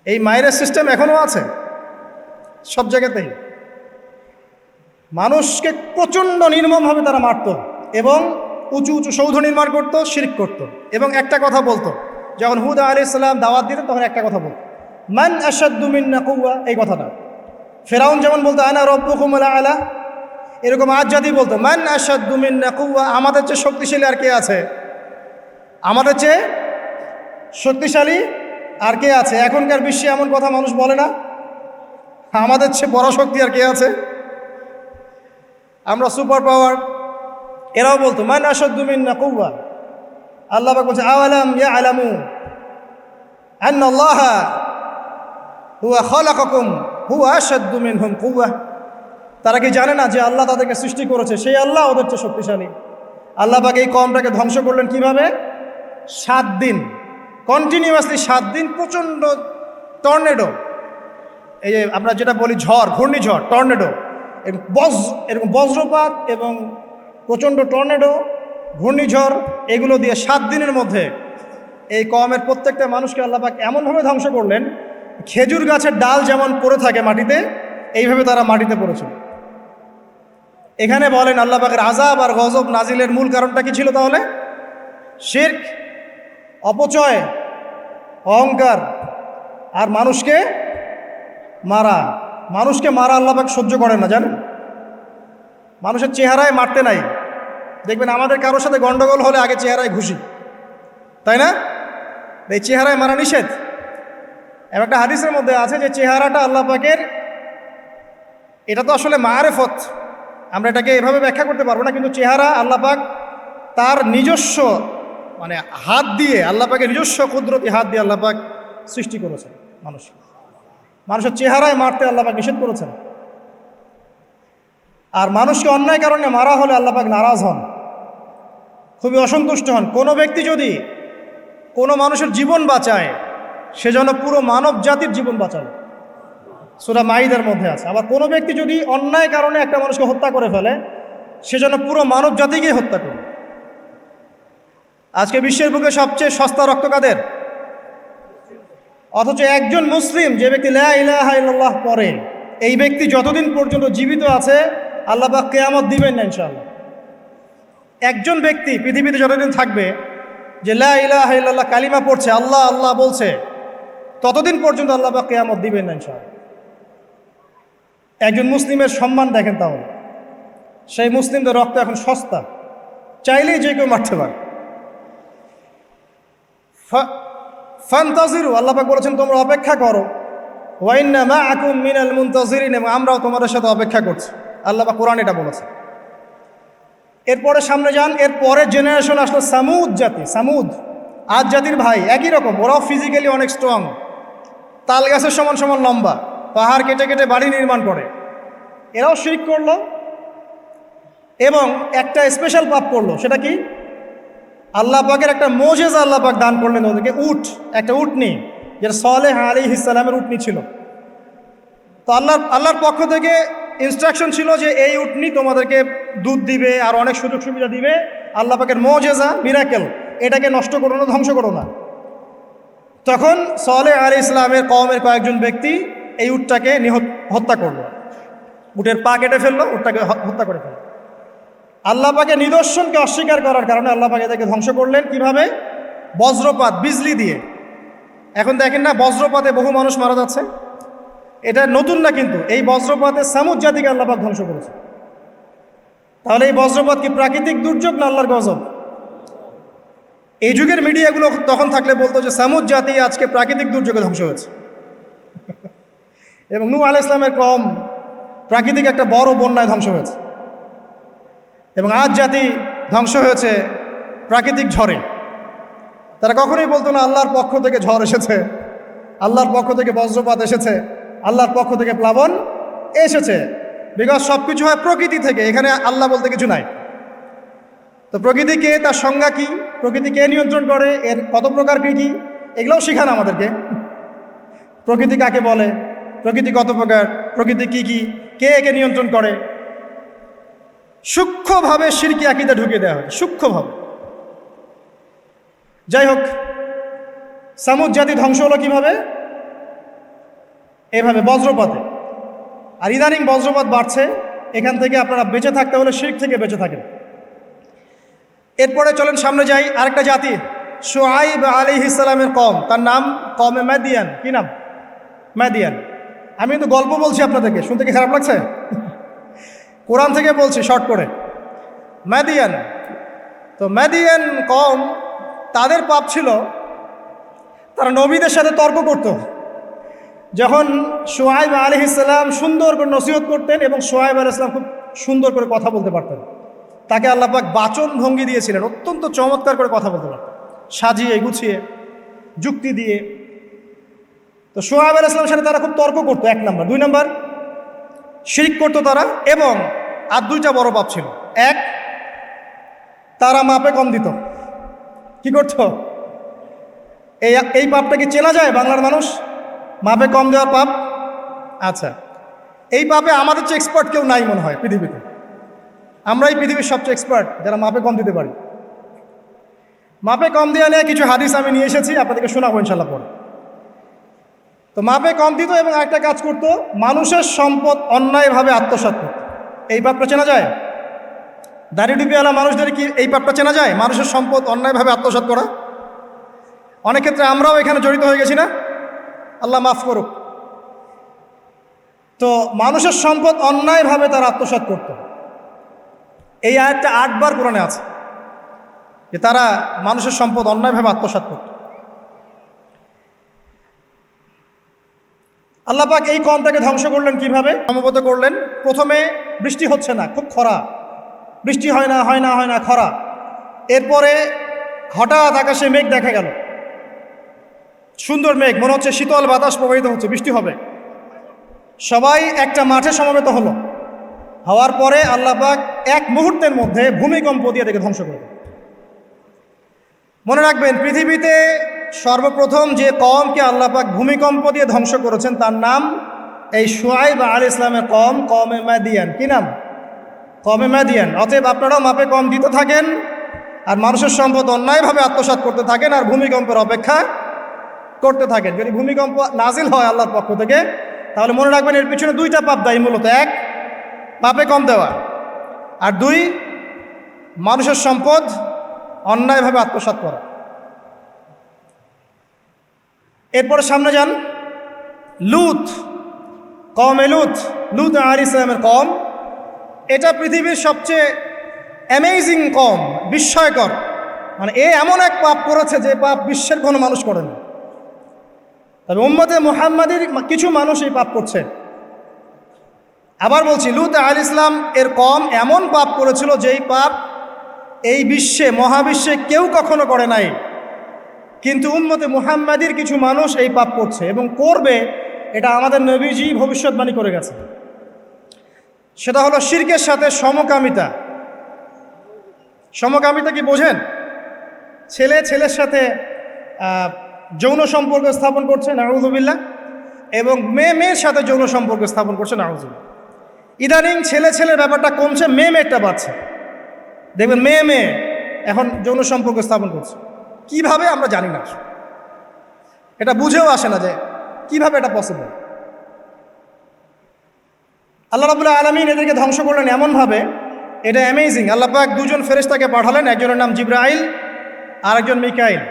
এই মায়ের সিস্টেম এখনও আছে সব জায়গাতেই। মানুষকে প্রচণ্ড নির্মমভাবে তারা মারত এবং উঁচু উঁচু সৌধ নির্মাণ করত, শিরক করত। এবং একটা কথা বলতো, যখন হুদ আলাইহিস সালাম দাওয়াত দিতেন তখন একটা কথা বলতো, মান আশাদ্দু মিন্না কুওয়া, এই কথাটা। ফেরাউন যেমন বলতো আনা রাব্বুকুমুল আ'লা, এরকম আদ জাতি বলতো মান আশাদ্দু মিন্না কুওয়া, আমাদের চেয়ে শক্তিশালী আর কে আছে, আমাদের চেয়ে শক্তিশালী আর কে আছে। এখনকার বিশ্বে এমন কথা মানুষ বলে না, আমাদের চেয়ে বড় শক্তি আর কে আছে, আমরা সুপার পাওয়ার। এরাও বলতো মান আশাদ্দু মিন্না কুওয়া। আল্লাহ পাক বলছে আওয়ালাম ইয়ালামু আন্নাল্লাহা হুয়া খালাকাকুম হুয়া আশাদ্দু মিনহুম কুওয়া। তারা কি জানে না যে আল্লাহ তাদেরকে সৃষ্টি করেছে, সেই আল্লাহ ওদের চেয়ে শক্তিশালী। আল্লাহ পাক এই কওমটাকে ধ্বংস করলেন কিভাবে? 7 দিন কন্টিনিউয়াসলি, 7 দিন প্রচণ্ড টর্নেডো, এই যে আমরা যেটা বলি ঝড়, ঘূর্ণিঝড়, টর্নেডো, এরকম বজ্রপাত এবং প্রচণ্ড টর্নেডো, ঘূর্ণিঝড়, এগুলো দিয়ে 7 দিনের মধ্যে এই কওমের প্রত্যেকটা মানুষকে আল্লাহ পাক এমনভাবে ধ্বংস করলেন, খেজুর গাছের ডাল যেমন পড়ে থাকে মাটিতে, এইভাবে তারা মাটিতে পড়েছিল। এখানে বলেন আল্লাহ পাকের আযাব আর গজব নাজিলের মূল কারণটা কি ছিল তাহলে? শিরক, অপচয়, অহংকার আর মানুষকে মারা। মানুষকে মারা আল্লাহ পাক সহ্য করেন না, জানেন? মানুষের চেহারায় মারতে নাই। দেখবেন আমাদের কারোর সাথে গন্ডগোল হলে আগে চেহারায় ঘুষি, তাই না? এই চেহারায় মারা নিষেধ। একটা হাদিসের মধ্যে আছে যে চেহারাটা আল্লাহ পাকের, এটা তো আসলে মারেফত, আমরা এটাকে এভাবে ব্যাখ্যা করতে পারবো না, কিন্তু চেহারা আল্লাহ পাক তার নিজস্ব মানে হাত দিয়ে, আল্লাহ পাকের নিজস্ব কুদরতি হাত দিয়ে আল্লাহ পাক সৃষ্টি করেছেন মানুষের চেহারায় মারতে আল্লাহ পাক নিষেধ করেছেন। আর মানুষকে অন্যায় কারণে মারা হলে আল্লাহ পাক নারাজ হন, খুবই অসন্তুষ্ট হন। কোনো ব্যক্তি যদি কোনো মানুষের জীবন বাঁচায়, সে যেন পুরো মানব জাতির জীবন বাঁচালো, সূরা মাইদার মধ্যে আছে। আবার কোনো ব্যক্তি যদি অন্যায় কারণে একটা মানুষকে হত্যা করে ফেলে, সে যেন পুরো মানব জাতিকেই হত্যা করে। আজকে বিশ্বের বুকে সবচেয়ে সস্তা রক্ত কাদের? অথচ একজন মুসলিম যে ব্যক্তি লা ইলাহা ইল্লাল্লাহ পড়ে, এই ব্যক্তি যতদিন পর্যন্ত জীবিত আছে আল্লাহ পাক কিয়ামত দিবেন না ইনশাআল্লাহ। একজন ব্যক্তি পৃথিবীতে যতদিন থাকবে যে লা ইলাহা ইল্লাল্লাহ কালিমা পড়ছে, আল্লাহ আল্লাহ বলছে, ততদিন পর্যন্ত আল্লাহ পাক কিয়ামত দিবেন না ইনশাআল্লাহ। একজন মুসলিমের সম্মান দেখেন তাহলে। সেই মুসলিমদের রক্ত এখন সস্তা, চাইলেই যে কেউ মারতে পারে। ফান্তাজিরু, আল্লাহ পাক বলেছেন তোমরা অপেক্ষা করো। ওয়া ইন্না মাআকুম মিনাল মুনতাজিরিন, এবং আমরাও তোমাদের সাথে অপেক্ষা করছি। আল্লাহ পাক কোরআন এটা বলেছে। এরপরে সামনে যান, এর পরের জেনারেশন আসলো সামুদ জাতি। সামুদ আদ জাতির ভাই, একই রকম, ওরাও ফিজিক্যালি অনেক স্ট্রং, তাল গাছের সমান সমান লম্বা, পাহাড় কেটে কেটে বাড়ি নির্মাণ করে। এরাও শিরক করলো এবং একটা স্পেশাল পাপ করলো। সেটা কি? আল্লাহ পাকের একটা মোজেজা আল্লাহ পাক দান করলেন ওদেরকে, উট, একটা উটনি, যেটা সালেহ আলাইহিস সালামের উটনি ছিল। তো আল্লাহর পক্ষ থেকে ইনস্ট্রাকশন ছিল যে এই উটনি তোমাদেরকে দুধ দিবে আর অনেক সুযোগ সুবিধা দিবে। আল্লাহ পাকের মোজেজা, মিরাকেল, এটাকে নষ্ট করো না, ধ্বংস করো না। তখন সালেহ আলাইহিস সালামের কওমের কয়েকজন ব্যক্তি এই উটটাকে হত্যা করলো, উটের পা কেটে ফেললো, উটটাকে হত্যা করে ফেললো। আল্লাহ পাকের নিদর্শনকে অস্বীকার করার কারণে আল্লাহ পাক এদেরকে ধ্বংস করলেন। কিভাবে? বজ্রপাত, বিজলি দিয়ে। এখন দেখেন না, বজ্রপাতে বহু মানুষ মারা যাচ্ছে। এটা নতুন না, কিন্তু এই বজ্রপাতে সামুদ জাতিকে আল্লাহ পাক ধ্বংস করেছে। তাহলে এই বজ্রপাত কি প্রাকৃতিক দুর্যোগ না আল্লাহর গজব? এই যুগের মিডিয়াগুলো তখন থাকলে বলতো যে সামুদ জাতি আজকে প্রাকৃতিক দুর্যোগে ধ্বংস হয়েছে। এবং নূহ আলাইহিস সালামের কওম প্রাকৃতিক একটা বড় বন্যায় ধ্বংস হয়েছে। এবং আজ জাতি ধ্বংস হয়েছে প্রাকৃতিক ঝড়ে। তারা কখনোই বলতো না আল্লাহর পক্ষ থেকে ঝড় এসেছে, আল্লাহর পক্ষ থেকে বজ্রপাত এসেছে, আল্লাহর পক্ষ থেকে প্লাবন এসেছে। বিকজ সব কিছু হয় প্রকৃতি থেকে, এখানে আল্লাহ বলতে কিছু নাই। তো প্রকৃতিকে, তার সংজ্ঞা কি, প্রকৃতি কে নিয়ন্ত্রণ করে, এর কত প্রকার কী কী, এগুলোও শিখান আমাদেরকে। প্রকৃতি কাকে বলে, প্রকৃতি কত প্রকার, প্রকৃতি কি কি, কে একে নিয়ন্ত্রণ করে, সূক্ষ্মভাবে শিরকি আকীদা ঢুকিয়ে দেওয়া হয়, সূক্ষ্মভাবে। যাই হোক, সামুদ জাতি ধ্বংস হলো কিভাবে? এভাবে, বজ্রপাতে। আর ইদানিং বজ্রপাত বাড়ছে। এখান থেকে আপনারা বেঁচে থাকতে হলে শিরক থেকে বেঁচে থাকেন। এরপরে চলেন সামনে যাই, আরেকটা জাতি, শুআইব আলাইহিস সালামের কওম, তার নাম কওমে মাদিয়ান। কি নাম? মাদিয়ান। আমি কিন্তু গল্প বলছি আপনাদেরকে, শুনতে কি খারাপ লাগছে? কোরআন থেকে বলছি শর্ট করে। মাদিয়ান, তো মাদিয়ান কওম, তাদের পাপ ছিল তারা নবীদের সাথে তর্ক করত। যখন শুআইব আলাইহিস সালাম সুন্দর করে নসিহত করতেন এবং শুআইব আলাইহিস সালাম খুব সুন্দর করে কথা বলতে পারতেন, তাকে আল্লাহ পাক বাচন ভঙ্গি দিয়েছিলেন, অত্যন্ত চমৎকার করে কথা বলতে পারতেন, সাজিয়ে গুছিয়ে যুক্তি দিয়ে। তো শুআইব আলাইহিস সালামের সাথে তারা খুব তর্ক করতো, 1 নম্বর। 2 নম্বর, শিরক করতো তারা। এবং আর 2টা বড় পাপ ছিল। 1, তারা মাপে কম দিত। কি করতো? এই পাপটা কি চেনা যায় বাংলার মানুষ? মাপে কম দেওয়ার পাপ। আচ্ছা, এই পাপে আমাদের চেয়ে এক্সপার্ট কেউ নাই মনে হয় পৃথিবীতে। আমরাই পৃথিবীর সবচেয়ে এক্সপার্ট যারা মাপে কম দিতে পারি। মাপে কম দেওয়া নিয়ে কিছু হাদিস আমি নিয়ে এসেছি, আপনাদেরকে শোনাবো ইনশাল্লাহ পরে। তো মাপে কম দিত এবং একটা কাজ করতো, মানুষের সম্পদ অন্যায়ভাবে আত্মসাৎ করত। এই পাপটা চেনা যায়? দাড়ি টুপিওয়ালা মানুষদের কি এই পাপটা চেনা যায়? মানুষের সম্পদ অন্যায়ভাবে আত্মসাৎ করা। অনেক ক্ষেত্রে আমরাও এখানে জড়িত হয়ে গেছি না? আল্লাহ মাফ করুক। তো মানুষের সম্পদ অন্যায়ভাবে তারা আত্মসাৎ করত। এই আয়াতটা 8 বার কোরআনে আছে যে তারা মানুষের সম্পদ অন্যায়ভাবে আত্মসাৎ করত। আল্লাহ পাক এই কওমটাকে ধ্বংস করলেন কিভাবে? সমবেত করলেন। প্রথমে বৃষ্টি হচ্ছে না, খুব খরা, বৃষ্টি হয় না খরা। এরপরে হঠাৎ আকাশে মেঘ দেখা গেল, সুন্দর মেঘ, মনে হচ্ছে শীতল বাতাস প্রবাহিত হচ্ছে, বৃষ্টি হবে। সবাই একটা মাঠে সমবেত হলো। হওয়ার পরে আল্লাহ পাক এক মুহূর্তের মধ্যে ভূমিকম্প দিয়ে তাকে ধ্বংস করে দেন। মনে রাখবেন, পৃথিবীতে সর্বপ্রথম যে কওমকে আল্লাহ পাক ভূমিকম্প দিয়ে ধ্বংস করেছেন তার নাম এই শুআইব আলাইহিস সালামের কওম, কওমে মাদিয়ান। কি নাম? কওমে মাদিয়ান। অতএব আপনারাও মাপে কম দিতে থাকেন, আর মানুষের সম্পদ অন্যায়ভাবে আত্মসাৎ করতে থাকেন, আর ভূমিকম্পের অপেক্ষা করতে থাকেন। যদি ভূমিকম্প নাজিল হয় আল্লাহর পক্ষ থেকে, তাহলে মনে রাখবেন এর পিছনে 2টা পাপ দায়ী মূলত। 1, পাপে কম দেওয়া, আর 2, মানুষের সম্পদ অন্যায়ভাবে আত্মসাৎ করা। এরপরে সামনে যান, লুত, কওমে লুত, লুত আলাইহিস সালামের কওম। এটা পৃথিবীর সবচেয়ে অ্যামেজিং কওম, বিস্ময়কর। মানে এমন এক পাপ করেছে যে পাপ বিশ্বের কোনো মানুষ করেনি। তবে উম্মতে মুহাম্মাদির কিছু মানুষ এই পাপ করছে। আবার বলছি, লুত আলাইহিস সালাম এর কওম এমন পাপ করেছিল যেই পাপ এই বিশ্বে, মহাবিশ্বে কেউ কখনো করে নাই। কিন্তু উম্মতে মুহাম্মাদির কিছু মানুষ এই পাপ করছে এবং করবে, এটা আমাদের নবীজি ভবিষ্যৎবাণী করে গেছে। সেটা হলো শিরকের সাথে সমকামিতা। সমকামিতা কি বোঝেন? ছেলে ছেলের সাথে যৌন সম্পর্ক স্থাপন করছে, নাউযুবিল্লাহ, এবং মেয়ে মেয়ের সাথে যৌন সম্পর্ক স্থাপন করছে, নাউযুবিল্লাহ। ইদানিং ছেলে ছেলের ব্যাপারটা কমছে, মেয়ে মেয়েটা বাড়ছে। দেখবেন মেয়ে মেয়ে এখন যৌন সম্পর্ক স্থাপন করছে। কিভাবে আমরা জানি না, এটা বুঝেও আসে না যে কিভাবে এটা পসিবল। আল্লাহ রাব্বুল আলামিন এদেরকে ধ্বংস করলেন এমনভাবে, এটা অ্যামেজিং। আল্লাহ পাক 2জন ফেরেশতাকে পাঠালেন, একজনের নাম জিবরাইল আর একজন মিকাইল।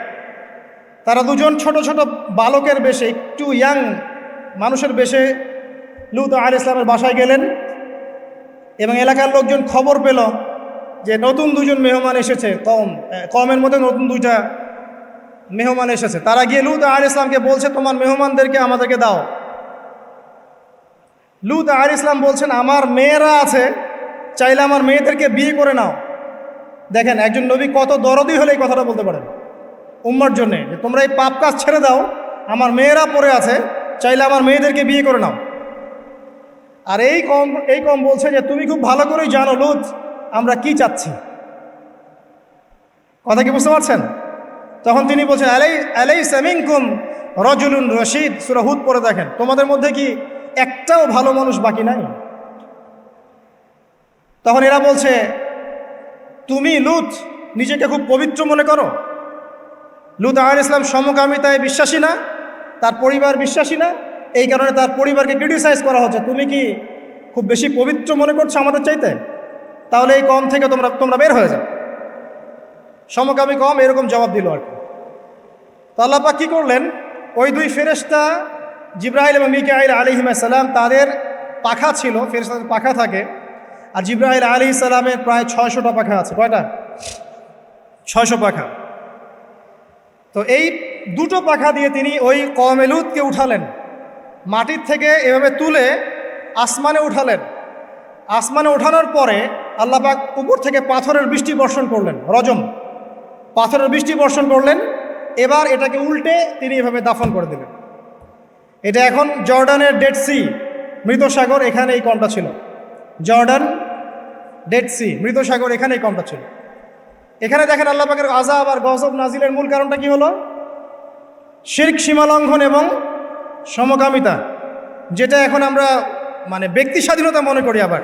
তারা 2জন ছোট ছোট বালকের বেশে, একটু ইয়াং মানুষের বেশে লূত আলাইহিস সালামের বাসায় গেলেন, এবং এলাকার লোকজন খবর পেল যে নতুন 2জন মেহমান এসেছে, কওমের মধ্যে নতুন 2টা মেহমান এসেছে। তারা গিয়ে লূত আলাইহিস সালামকে বলছে, তোমার মেহমানদেরকে আমাদেরকে দাও। লূত আলাইহিস সালাম বলছেন, আমার মেয়েরা আছে, চাইলে আমার মেয়েদেরকে বিয়ে করে নাও। দেখেন একজন নবী কত দরদি হলে এই কথাটা বলতে পারেন উম্মার জন্যে, যে তোমরা এই পাপ কাজ ছেড়ে দাও, আমার মেয়েরা পড়ে আছে, চাইলে আমার মেয়েদেরকে বিয়ে করে নাও। আর এই কম বলছে যে তুমি খুব ভালো করেই জানো লূত আমরা কি চাচ্ছি। কথা কি বুঝতে পারছেন? তখন তিনি বলছেন, আলাইসা মিনকুম রাজুলুন রশিদ। সূরা হুদ পড়ে দেখেন, তোমাদের মধ্যে কি একটাও ভালো মানুষ বাকি নাই? তখন এরা বলছে, তুমি লূত নিজেকে খুব পবিত্র মনে করো? লূত আলাইহিস সালাম সমকামিতায় বিশ্বাসী না, তার পরিবার বিশ্বাসী না, এই কারণে তার পরিবারকে ক্রিটিসাইজ করা হচ্ছে। তুমি কি খুব বেশি পবিত্র মনে করছো আমাদের চাইতে? তাহলে এই কম থেকে তোমরা বের হয়ে যাও। সমকামী কম এরকম জবাব দিল আর কি। তো আল্লাহ পাক কী করলেন, ওই 2 ফেরেশতা জিবরাইল এবং মিকাইল আলাইহিস সালাম, তাদের পাখা ছিল, ফেরেশতাদের পাখা থাকে, আর জিবরাইল আলাইহিস সালামের প্রায় 600টা পাখা আছে। কয়টা? 600 পাখা। তো এই 2টো পাখা দিয়ে তিনি ওই কওমে লূতকে উঠালেন, মাটির থেকে এভাবে তুলে আসমানে উঠালেন। আসমানে ওঠানোর পরে আল্লাহ পাক উপর থেকে পাথরের বৃষ্টি বর্ষণ করলেন, রজম পাথরের বৃষ্টি বর্ষণ করলেন। এবার এটাকে উল্টে তিনি এভাবে দাফন করে দিলেন। এটা এখন জর্ডানের ডেড সি, মৃত সাগর, এখানে এই কমটা ছিল। জর্ডান ডেড সি, মৃত সাগর, এখানে এই কমটা ছিল। এখানে দেখেন আল্লাহ পাকের আযাব আর গজব নাজিলের মূল কারণটা কি হলো? শিরক, সীমালঙ্ঘন এবং সমকামিতা, যেটা এখন আমরা মানে ব্যক্তি স্বাধীনতা মনে করি। আবার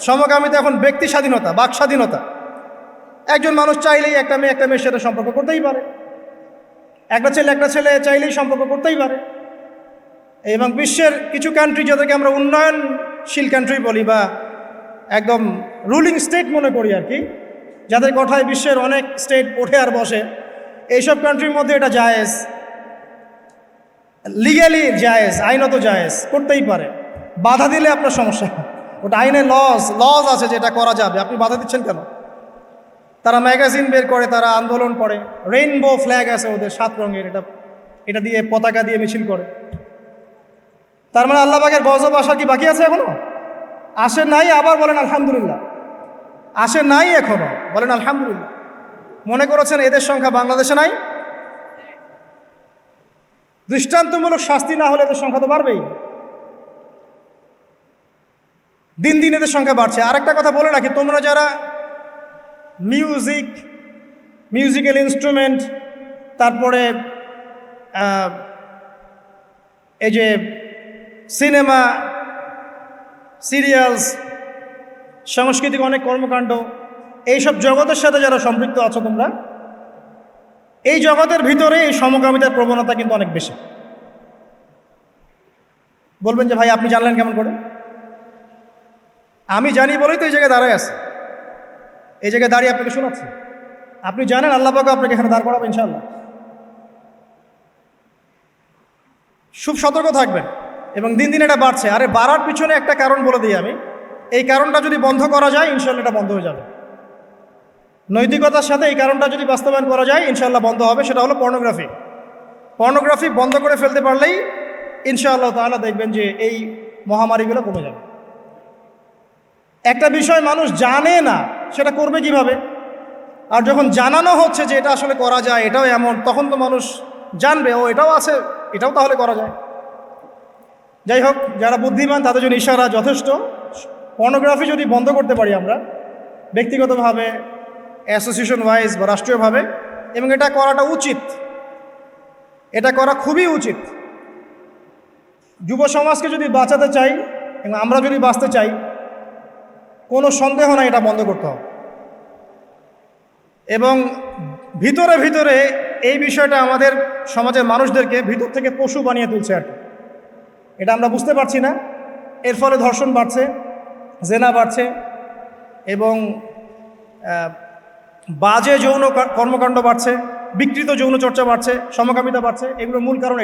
সমকামিতা এখন ব্যক্তি স্বাধীনতা, বাক স্বাধীনতা। একজন মানুষ চাইলেই একটা মেয়ের সাথে সম্পর্ক করতেই পারে, একটা ছেলে চাইলেই সম্পর্ক করতেই পারে। এবং বিশ্বের কিছু কান্ট্রি, যাদেরকে আমরা উন্নয়নশীল কান্ট্রি বলি বা একদম রুলিং স্টেট মনে করি আর কি, যাদের কথায় বিশ্বের অনেক স্টেট ওঠে আর বসে, এইসব কান্ট্রির মধ্যে এটা জায়েজ, লিগ্যালি জায়েজ, আইনত জায়েজ, করতেই পারে। বাধা দিলে আপনার সমস্যা, ওটা আইনে লজ আছে যে এটা করা যাবে, আপনি বাধা দিচ্ছেন কেন? তারা ম্যাগাজিন বের করে, তারা আন্দোলন করে, রেইনবো ফ্ল্যাগ আছে ওদের 7 রঙের, এটা দিয়ে পতাকা দিয়ে মিছিল করে। তার মানে আল্লাহ পাকের গজব আসা কি বাকি আছে এখনো? আসে নাই, আবার বলেন আলহামদুলিল্লাহ। আসে নাই এখনো, বলেন আলহামদুলিল্লাহ। মনে করেছেন এদের সংখ্যা বাংলাদেশে নাই? দৃষ্টান্তমূলক শাস্তি না হলে এদের সংখ্যা তো বাড়বেই। দিন দিন এদের সংখ্যা বাড়ছে। আরেকটা কথা বলে রাখি, তোমরা যারা মিউজিক্যাল ইনস্ট্রুমেন্ট, তারপরে এই যে সিনেমা, সিরিয়ালস, সাংস্কৃতিক অনেক কর্মকাণ্ড, এইসব জগতের সাথে যারা সম্পৃক্ত আছো তোমরা, এই জগতের ভিতরে এই সমকামিতার প্রবণতা কিন্তু অনেক বেশি। বলবেন যে ভাই আপনি জানলেন কেমন করে? আমি জানি বলেই তো এই জায়গায় দাঁড়ায় আছে, এই জায়গায় দাঁড়িয়ে আপনাকে শোনাচ্ছি। আপনি জানেন, আল্লাহ পাক আপনাকে এখানে দাঁড় করাবে ইনশাআল্লাহ। খুব সতর্ক থাকবেন। এবং দিন দিন এটা বাড়ছে। আরে বাড়ার পিছনে একটা কারণ বলে দিই আমি, এই কারণটা যদি বন্ধ করা যায় ইনশাআল্লাহ এটা বন্ধ হয়ে যাবে। নৈতিকতার সাথে এই কারণটা যদি বাস্তবায়ন করা যায় ইনশাআল্লাহ বন্ধ হবে। সেটা হলো পর্নোগ্রাফি বন্ধ করে ফেলতে পারলেই ইনশাআল্লাহ তাআলা দেখবেন যে এই মহামারীগুলো কমে যাবে। একটা বিষয় মানুষ জানে না, সেটা করবে কিভাবে? আর যখন জানানো হচ্ছে যে এটা আসলে করা যায়, এটাও এমন, তখন তো মানুষ জানবে ও এটাও আছে, এটাও তাহলে করা যায়। যাই হোক, যারা বুদ্ধিমান তাদের জন্য ইশারা যথেষ্ট। পর্নোগ্রাফি যদি বন্ধ করতে পারি আমরা ব্যক্তিগতভাবে, অ্যাসোসিয়েশন ওয়াইজ বা রাষ্ট্রীয়ভাবে, এবং এটা করাটা উচিত, এটা করা খুবই উচিত। যুব সমাজকে যদি বাঁচাতে চাই এবং আমরা যদি বাঁচতে চাই, কোনো সন্দেহ নাই এটা বন্ধ করতে হবে। এবং ভিতরে ভিতরে এই বিষয়টা আমাদের সমাজের মানুষদেরকে ভিতর থেকে পশু বানিয়ে তুলছে আর কি। এটা আমরা বুঝতে পারছি না। এর ফলে ধর্ষণ বাড়ছে, জেনা বাড়ছে, এবং বাজে যৌন কর্মকাণ্ড বাড়ছে, বিকৃত যৌন চর্চা বাড়ছে, সমকামিতা বাড়ছে। এগুলোর মূল কারণ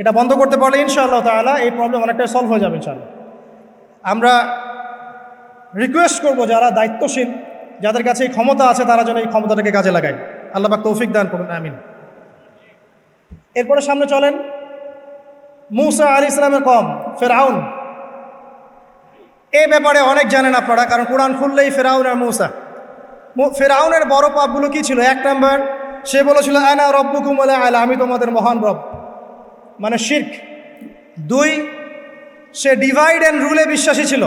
এটা বন্ধ করতে পারলে ইনশাআল্লাহ তাআলা এই প্রবলেম অনেকটাই সলভ হয়ে যাবে ইনশাআল্লাহ। আমরা রিকোয়েস্ট করব যারা দায়িত্বশীল, যাদের কাছে এই ক্ষমতা আছে, তারা যেন এই ক্ষমতাটাকে কাজে লাগায়। আল্লাহ পাক তৌফিক দান করুন, আমিন। এরপরে সামনে চলেন, মূসা আলাইহিস সালামের কওম ফেরাউন। এই ব্যাপারে অনেক জানেন আপনারা, কারণ কোরআন খুললেই ফেরাউন আর মূসা। ফেরাউনের বড় পাপগুলো কি ছিল? 1 নম্বর, সে বলেছিল আনা রব্বুকুম ওয়া লা আলা, আমি তোমাদের মহান রব, মানে শিরক। 2, সে ডিভাইড অ্যান্ড রুলে বিশ্বাসী ছিল।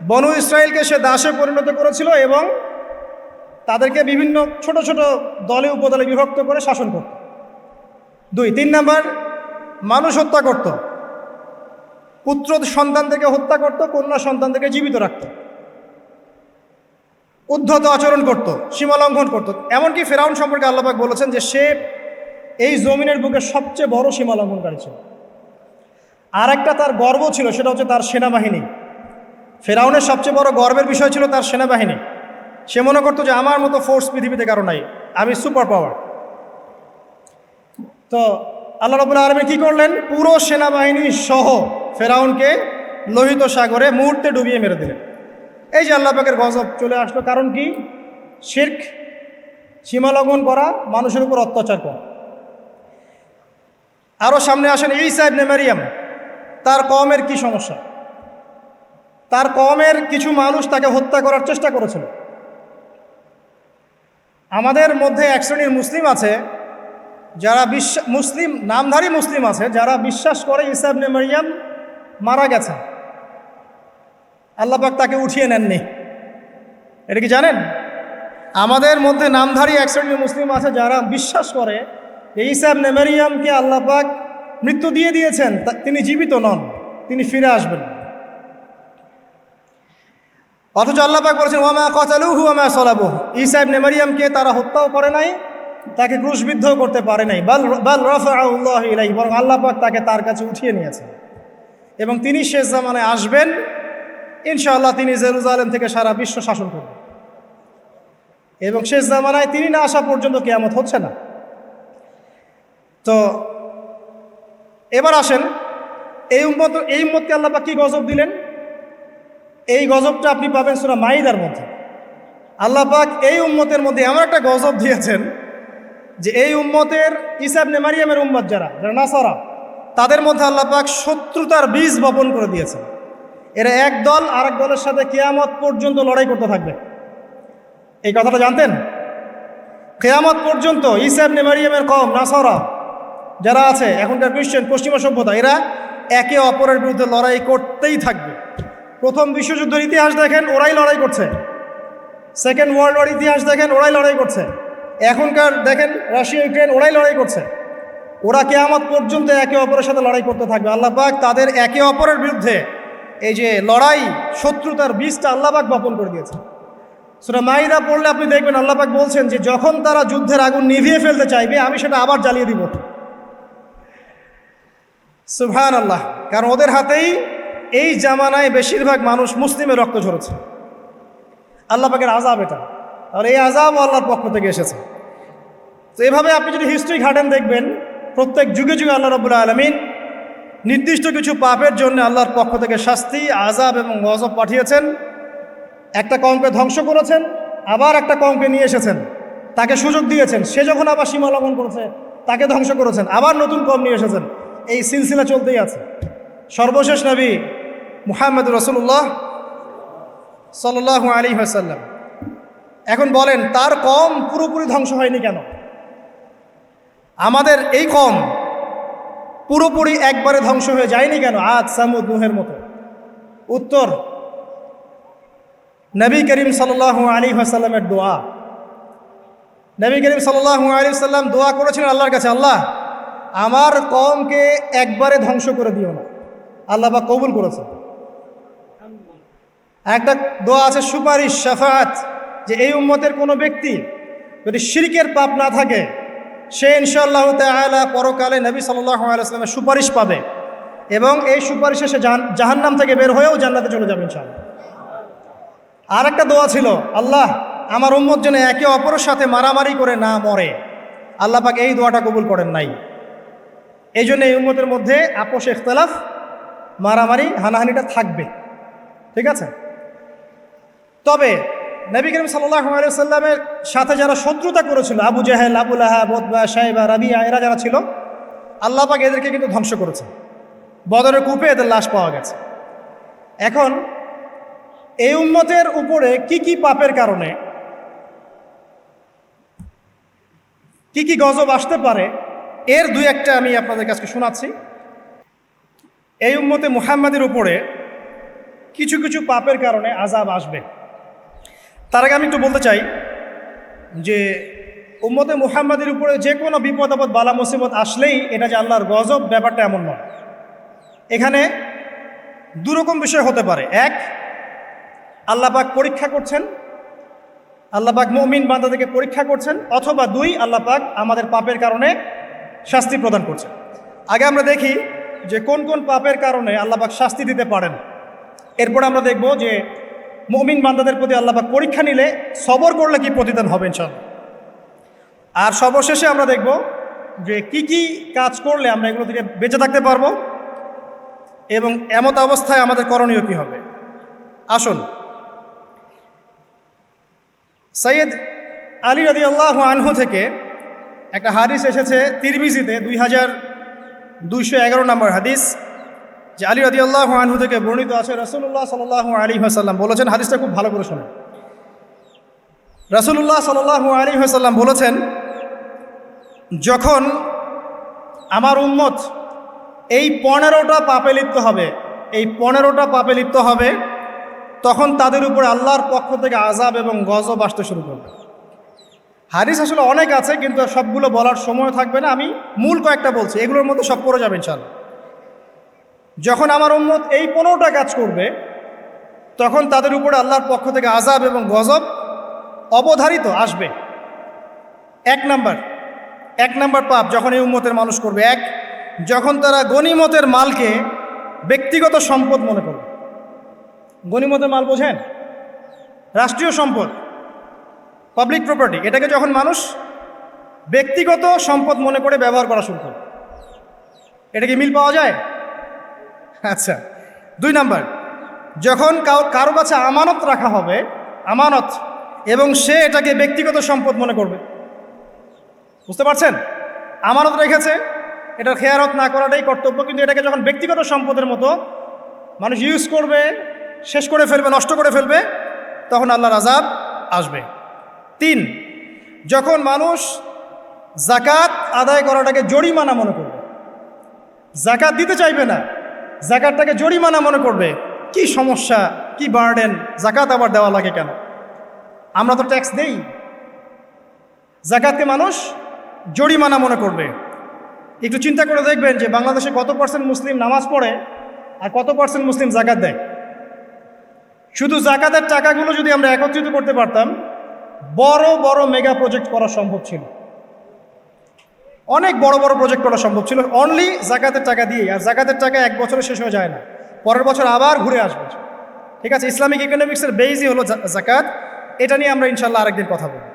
বনু ইসরায়েলকে সে দাসে পরিণত করেছিল এবং তাদেরকে বিভিন্ন ছোট ছোট দলে উপদলে বিভক্ত করে শাসন করত। 2, 3 নম্বর, মানুষ হত্যা করত, পুত্র সন্তানদেরকে হত্যা করত, কন্যা সন্তানদেরকে জীবিত রাখত, উদ্ধত আচরণ করত, সীমালঙ্ঘন করত। এমনকি ফেরাউন সম্পর্কে আল্লাহ পাক বলেছেন যে সে এই জমিনের বুকে সবচেয়ে বড় সীমালঙ্ঘনকারী ছিল। আর একটা তার গর্ব ছিল, সেটা হচ্ছে তার সেনাবাহিনী। ফেরাউনের সবচেয়ে বড় গর্বের বিষয় ছিল তার সেনাবাহিনী। সে মনে করতো যে আমার মতো ফোর্স পৃথিবীতে কারো নাই, আমি সুপার পাওয়ার। তো আল্লাহ রাব্বুল আলামিন কি করলেন? পুরো সেনাবাহিনী সহ ফেরাউনকে লোহিত সাগরে মুহূর্তে ডুবিয়ে মেরে দিলেন। এই যে আল্লাহ পাকের গজব চলে আসলো, কারণ কি? শিরক, সীমালঙ্ঘন করা, মানুষের উপর অত্যাচার করা। আরও সামনে আসেন ঈসা ইবনে মারইয়াম। তার কওমের কি সমস্যা? তার কওমের কিছু মানুষ তাকে হত্যা করার চেষ্টা করেছিল। আমাদের মধ্যে এক শ্রেণীর মুসলিম আছে যারা মুসলিম, নামধারী মুসলিম আছে যারা বিশ্বাস করে ঈসা ইবনে মারইয়াম মারা গেছেন, আল্লাহ পাক তাকে উঠিয়ে নেননি। এটা কি জানেন? আমাদের মধ্যে নামধারী এক শ্রেণীর মুসলিম আছে যারা বিশ্বাস করে যে ঈসা ইবনে মারইয়ামকে আল্লাহ পাক মৃত্যু দিয়ে দিয়েছেন, তিনি জীবিত নন, তিনি ফিরে আসবেন। অথচ আল্লাহ পাক বলেছেন ওয়া মা কাতালুহু ওয়া মা সালাবুহু, ঈসা ইবনে মারইয়ামকে তারা হত্যাও করে নাই, তাকে ক্রুশবিদ্ধও করতে পারে নাই। বাল রাফাআহুল্লাহু ইলাইহি, বরং আল্লাহ পাক তাকে তার কাছে উঠিয়ে নিয়েছেন এবং তিনি শেষ জামানায় আসবেন ইনশাআল্লাহ তিনি জেরুজালেম থেকে সারা বিশ্ব শাসন করবেন, এবং শেষ জামানায় তিনি না আসা পর্যন্ত কিয়ামত হচ্ছে না। তো এবার আসেন, এই উম্মতকে আল্লাহ পাক কি গজব দিলেন? এই গজবটা আপনি পাবেন সূরা মাইদার মধ্যে। আল্লাহ পাক এই উম্মতের মধ্যে এমন একটা গজব দিয়েছেন যে এই উম্মতের ঈসা ইবনে মারইয়ামের উম্মত যারা নাসারা, তাদের মধ্যে আল্লাহ পাক শত্রুতার বীজ বপন করে দিয়েছেন। এরা এক দল আরেক দলের সাথে কিয়ামত পর্যন্ত লড়াই করতে থাকবে। এই কথাটা জানতেন? কিয়ামত পর্যন্ত ঈসা ইবনে মারইয়ামের কওম নাসারা যারা আছে, এখনকার খ্রিস্টান পশ্চিমা সভ্যতা, এরা একে অপরের বিরুদ্ধে লড়াই করতেই থাকবে। প্রথম বিশ্বযুদ্ধের ইতিহাস দেখেন, ওরাই লড়াই করছে। সেকেন্ড ওয়ার্ল্ড ওয়ার ইতিহাস দেখেন, ওরাই লড়াই করছে। এখনকার দেখেন রাশিয়া ইউক্রেন, ওরাই লড়াই করছে। ওরা কিয়ামত পর্যন্ত একে অপরের সাথে লড়াই করতে থাকবে। আল্লাহ পাক তাদের একে অপরের বিরুদ্ধে এই যে লড়াই, শত্রুতার বীজটা আল্লাহ পাক বপন করে দিয়েছে। সূরা মাইদা পড়লে আপনি দেখবেন আল্লাহ পাক বলছেন যে যখন তারা যুদ্ধের আগুন নিভিয়ে ফেলতে চাইবে, আমি সেটা আবার জ্বালিয়ে দিব। সুবহানাল্লাহ। কারণ ওদের হাতেই এই জামানায় বেশিরভাগ মানুষ মুসলিমের রক্ত ঝরেছে। আল্লাহ পাকের আযাব এটা, আর এই আযাব আল্লাহর পক্ষ থেকে এসেছে। তো এভাবে আপনি যদি হিস্ট্রি ঘাটেন, দেখবেন প্রত্যেক যুগে যুগে আল্লাহ রাব্বুল আলামিন নির্দিষ্ট কিছু পাপের জন্য আল্লাহর পক্ষ থেকে শাস্তি, আযাব এবং গজব পাঠিয়েছেন। একটা কওমকে ধ্বংস করেছেন, আবার একটা কওমকে নিয়ে এসেছেন, তাকে সুযোগ দিয়েছেন, সে যখন আবার সীমা লঙ্ঘন করেছে তাকে ধ্বংস করেছেন, আবার নতুন কওম নিয়ে এসেছেন। এই সিলসিলা চলতেই আছে। সর্বশেষ নবী মুহাম্মদ রাসূলুল্লাহ সাল্লাল্লাহু আলাইহি ওয়াসাল্লাম, এখন বলেন তার কওম পুরোপুরি ধ্বংস হয়নি কেন? আমাদের এই কওম পুরোপুরি একবারে ধ্বংস হয়ে যায়নি কেন? আদ, সামুদ, নূহের মতো। উত্তর, নবী করিম সাল্লাল্লাহু আলাইহি ওয়াসাল্লামের দোয়া। নবী করিম সাল্লাল্লাহু আলাইহি ওয়াসাল্লাম দোয়া করেছিলেন আল্লাহর কাছে, আল্লাহ আমার কওমকে একবারে ধ্বংস করে দিও না। আল্লাহ পাক কবুল করেছে। একটা দোয়া আছে সুপারিশ, শাফাআত, যে এই উম্মতের কোনো ব্যক্তি যদি শিরকের পাপ না থাকে, সে ইনশাআল্লাহ তাআলা পরকালে নবী সাল্লাল্লাহু আলাইহি ওয়াসাল্লামের সুপারিশ পাবে, এবং এই সুপারিশে সে জাহান্নাম থেকে বের হয়েও জান্নাতে চলে যাবে ইনশাআল্লাহ। আর একটা দোয়া ছিল, আল্লাহ আমার উম্মত যেন একে অপরের সাথে মারামারি করে না মরে। আল্লাহ পাক এই দোয়াটা কবুল করেন নাই। এই জন্য এই উম্মতের মধ্যে আপোষ, ইখতিলাফ, মারামারি, হানাহানিটা থাকবে। ঠিক আছে? তবে নবী করিম সাল্লাল্লাহু আলাইহি ওয়াসাল্লামের সাথে যারা শত্রুতা করেছিল, আবু জাহেল, আবু লাহাব, উতবা, শাইবা, রাবিয়া, এরা যারা ছিল, আল্লাহ পাক এদেরকে কিন্তু ধ্বংস করেছে। বদরের কূপে এদের লাশ পাওয়া গেছে। এখন এই উম্মতের উপরে কি কি পাপের কারণে কি কি গজব আসতে পারে, এর দুই একটা আমি আপনাদের কাছে শোনাচ্ছি। এই উম্মতে মুহাম্মাদের উপরে কিছু কিছু পাপের কারণে আযাব আসবে। তার আগে আমি একটু বলতে চাই যে উম্মতে মুহাম্মাদের উপরে যে কোনো বিপদ আপদ, বালা মুসিবত আসলেই এটা যে আল্লাহর গজব, ব্যাপারটা এমন নয়। এখানে দুরকম বিষয় হতে পারে। এক, আল্লাহ পাক পরীক্ষা করছেন, আল্লাহ পাক মুমিন বান্দাদেরকে পরীক্ষা করছেন। অথবা দুই, আল্লাহ পাক আমাদের পাপের কারণে শাস্তি প্রদান করছেন। আগে আমরা দেখি যে কোন কোন পাপের কারণে আল্লাহ পাক শাস্তি দিতে পারেন। এরপর আমরা দেখব যে মুমিন বান্দাদের প্রতি আল্লাহ পাক পরীক্ষা নিলে সবর করলে কি প্রতিদান হবে ইনশাআল্লাহ। আর সর্বশেষে আমরা দেখব যে কি কি কাজ করলে আমরা এগুলো থেকে বেঁচে থাকতে পারবো, এবং এমত অবস্থায় আমাদের করণীয় কী হবে। আসুন, সৈয়দ আলী রাদিয়াল্লাহু আনহু থেকে একটা হাদিস এসেছে তিরমিজিতে 2211 নম্বর হাদিস, যে আলী রাদিয়াল্লাহু আনহু থেকে বর্ণিত আছে, রাসূলুল্লাহ সাল্লাল্লাহু আলাইহি ওয়াসাল্লাম বলেছেন, হাদিসটা খুব ভালো করে শোনেন। রাসূলুল্লাহ সাল্লাল্লাহু আলাইহি ওয়াসাল্লাম বলেছেন, যখন আমার উম্মত এই 15টা পাপে লিপ্ত হবে, এই 15টা পাপে লিপ্ত হবে, তখন তাদের উপরে আল্লাহর পক্ষ থেকে আযাব এবং গজব আসতে শুরু করবে। হাদিস আসলে অনেক আছে, কিন্তু সবগুলো বলার সময় থাকবে না। আমি মূল কয়েকটা বলছি, এগুলোর মধ্যে সব পড়ে যাবে ইনশাআল্লাহ। যখন আমার উম্মত এই 15টা কাজ করবে, তখন তাদের উপরে আল্লাহর পক্ষ থেকে আযাব এবং গজব অবধারিত আসবে। এক নাম্বার পাপ যখন এই উম্মতের মানুষ করবে, এক, যখন তারা গনিমতের মালকে ব্যক্তিগত সম্পদ মনে করবে। গনিমতের মাল বোঝেন? রাষ্ট্রীয় সম্পদ, পাবলিক প্রপার্টি, এটাকে যখন মানুষ ব্যক্তিগত সম্পদ মনে করে ব্যবহার করা শুরু করে, এটা কি মিল পাওয়া যায়? আচ্ছা, 2 নাম্বার, যখন কারো কাছে আমানত রাখা হবে, আমানত, এবং সে এটাকে ব্যক্তিগত সম্পদ মনে করবে। বুঝতে পারছেন? আমানত রেখেছে, এটার খেয়ারত না করাটাই কর্তব্য, কিন্তু এটাকে যখন ব্যক্তিগত সম্পদের মতো মানুষ ইউজ করবে, শেষ করে ফেলবে, নষ্ট করে ফেলবে, তখন আল্লাহর আযাব আসবে। 3, যখন মানুষ যাকাত আদায় করাটাকে জরিমানা মনে করবে, যাকাত দিতে চাইবে না, যাকাতটাকে জরিমানা মনে করবে, কি সমস্যা, কি বার্ডেন, যাকাত আবার দেওয়া লাগে কেন, আমরা তো ট্যাক্স দেই। যাকাতকে মানুষ জরিমানা মনে করবে। একটু চিন্তা করে দেখবেন যে বাংলাদেশে কত % মুসলিম নামাজ পড়ে আর কত % মুসলিম যাকাত দেয়। শুধু যাকাতের টাকাগুলো যদি আমরা একত্রিত করতে পারতাম, বড় বড় মেগা প্রজেক্ট করা সম্ভব ছিল, অনেক বড় বড় প্রজেক্ট করা সম্ভব ছিল, অনলি যাকাতের টাকা দিয়ে। আর যাকাতের টাকা 1 বছরে শেষ হয়ে যায় না, পরের বছর আবার ঘুরে আসবে। ঠিক আছে, ইসলামিক ইকোনমিক্সের বেসই হলো যাকাত। এটা নিয়ে আমরা ইনশাল্লাহ আরেকদিন কথা বলব।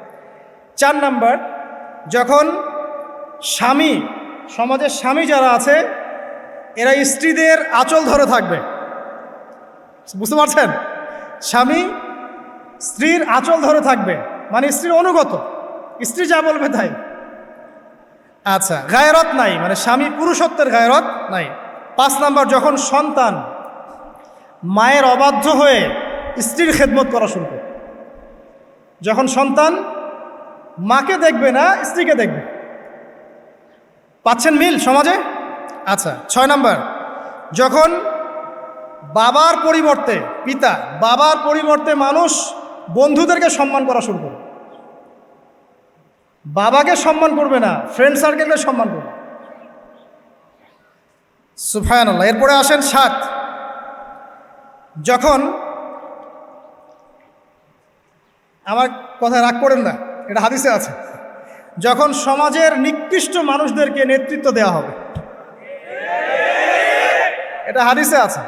4 নাম্বার, যখন স্বামী, সমাজের স্বামী যারা আছে, এরা স্ত্রীদের আঁচল ধরে থাকবে। বুঝতে পারছেন? স্বামী স্ত্রীর আঁচল ধরে থাকবে, মানে স্ত্রীর অনুগত, স্ত্রী যা বলবে তাই। আচ্ছা, গায়রত নাই, মানে স্বামী পুরুষত্বের গায়রত নাই। 5 নাম্বার, যখন সন্তান মায়ের অবাধ্য হয়ে স্ত্রীর খেদমত করা শুরু করে, যখন সন্তান মাকে দেখবে না, স্ত্রীকে দেখবে। পাচ্ছেন মিল সমাজে? আচ্ছা, 6 নাম্বার, যখন বাবার পরিবর্তে, পিতা বাবার পরিবর্তে মানুষ বন্ধুদেরকে সম্মান করা শুরু করে, বাবাকে সম্মান করবে না, ফ্রেন্ড সার্কেলকে সম্মান করবে। সুবহানাল্লাহ। এরপরে আসেন 7, যখন, আমার কথা রাগ করেন না, এটা হাদিসে আছে, যখন সমাজের নিকৃষ্ট মানুষদেরকে নেতৃত্ব দেওয়া হবে, এটা হাদিসে আছে।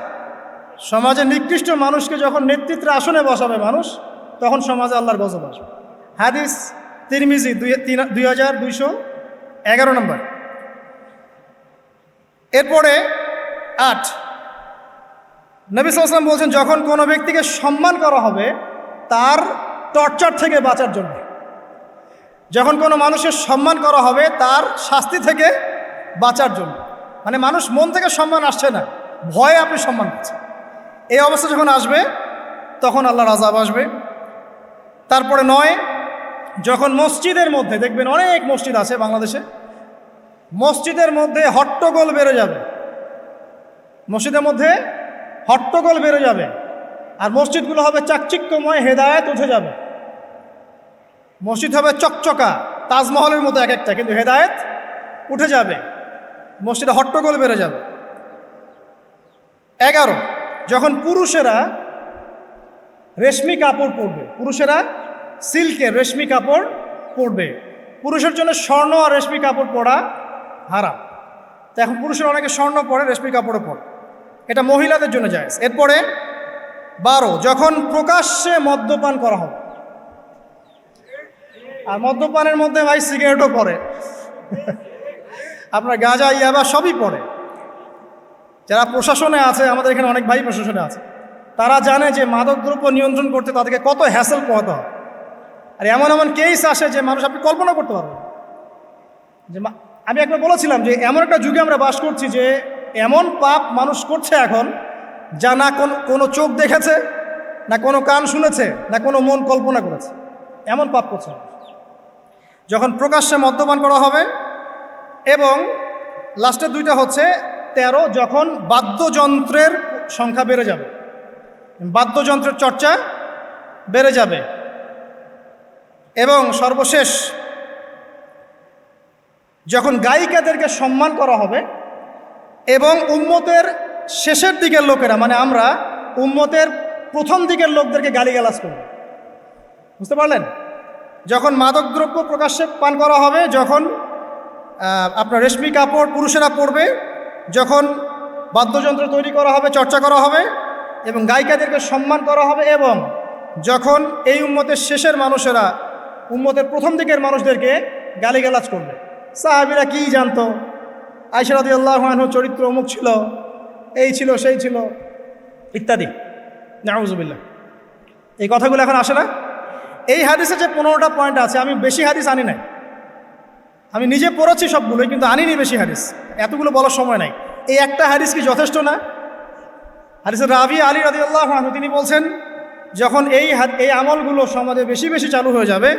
সমাজের নিকৃষ্ট মানুষকে যখন নেতৃত্বের আসনে বসাবে মানুষ, তখন সমাজে আল্লাহর গজব আসবে। হাদিস তিরমিজি 2211 নম্বর। এরপরে 8, নবী সাল্লাল্লাহু আলাইহি ওয়াসাল্লাম বলছেন, যখন কোনো ব্যক্তিকে সম্মান করা হবে তার টর্চার থেকে বাঁচার জন্য, যখন কোনো মানুষের সম্মান করা হবে তার শাস্তি থেকে বাঁচার জন্য, মানে মানুষ মন থেকে সম্মান আসছে না, ভয়ে আপনি সম্মান পাচ্ছেন, এই অবস্থা যখন আসবে তখন আল্লাহর আযাব আসবে। তারপরে 9, যখন মসজিদের মধ্যে, দেখবেন অনেক মসজিদ আছে বাংলাদেশে, মসজিদের মধ্যে হট্টগোল বেড়ে যাবে, মসজিদের মধ্যে হট্টগোল বেড়ে যাবে, আর মসজিদগুলো হবে চাকচিক্যময়, হেদায়েত উঠে যাবে। মসজিদ হবে চকচকা, তাজমহলের মতো এক একটা, কিন্তু হেদায়েত উঠে যাবে, মসজিদে হট্টগোল বেড়ে যাবে। 11, যখন পুরুষেরা রেশমি কাপড় পরবে, পুরুষেরা সিল্কের রেশমি কাপড় পরবে, পুরুষের জন্য স্বর্ণ আর রেশমি কাপড় পরা হারাম। তো এখন পুরুষেরা অনেকে স্বর্ণ পরে, রেশমি কাপড়ও পরে, এটা মহিলাদের জন্য জায়েজ। এরপরে 12, যখন প্রকাশ্যে মদ্যপান করা হবে, আর মদ্যপানের মধ্যে ভাই সিগারেটও পড়ে, আপনার গাঁজা, ইয়াবা সবই পড়ে। যারা প্রশাসনে আছে, আমাদের এখানে অনেক ভাই প্রশাসনে আছে, তারা জানে যে মাদকদ্রব্য নিয়ন্ত্রণ করতে তাদেরকে কত হ্যাসেল পোহাতে হয়। আর এমন এমন কেস আসে যে মানুষ আপনি কল্পনা করতে পারবেন। যে আমি একবার বলেছিলাম যে এমন একটা যুগে আমরা বাস করছি যে এমন পাপ মানুষ করছে এখন, যা না কোনো চোখ দেখেছে, না কোনো কান শুনেছে, না কোনো মন কল্পনা করেছে, এমন পাপ করছে। যখন প্রকাশ্যে মদ্যপান করা হবে, এবং লাস্টের 2টা হচ্ছে 13, যখন বাদ্যযন্ত্রের সংখ্যা বেড়ে যাবে, বাদ্যযন্ত্রের চর্চা বেড়ে যাবে, এবং সর্বশেষ যখন গায়িকাদেরকে সম্মান করা হবে, এবং উম্মতের শেষের দিকের লোকেরা, মানে আমরা উম্মতের প্রথম দিকের লোকদেরকে গালিগালাজ করব। বুঝতে পারলেন? যখন মাদকদ্রব্য প্রকাশ্যে পান করা হবে, যখন আপনার রেশমি কাপড় পুরুষেরা পরবে, যখন বাদ্যযন্ত্র তৈরি করা হবে, চর্চা করা হবে, এবং গায়িকাদেরকে সম্মান করা হবে, এবং যখন এই উম্মতের শেষের মানুষেরা উম্মতের প্রথম দিকের মানুষদেরকে গালিগালাজ করবে, সাহাবীরা কি জানতো, আয়েশা রাদিয়াল্লাহু আনহা চরিত্র অমুক ছিল, এই ছিল সেই ছিল ইত্যাদি, নাউযুবিল্লাহ। এই কথাগুলো এখন আসে না। এই হাদিসে যে 15টা পয়েন্ট আছে, আমি বেশি হাদিস আনি নাই, আমি নিজে পড়েছি সবগুলোই, কিন্তু আনিনি বেশি হাদিস, এতগুলো বলার সময় নাই। এই একটা হাদিস কি যথেষ্ট না? হাদিসের রাবি আলী রাদিয়াল্লাহু আনহু তিনি বলছেন, যখন এই আমলগুলো সমাজে বেশি বেশি চালু হয়ে যাবে,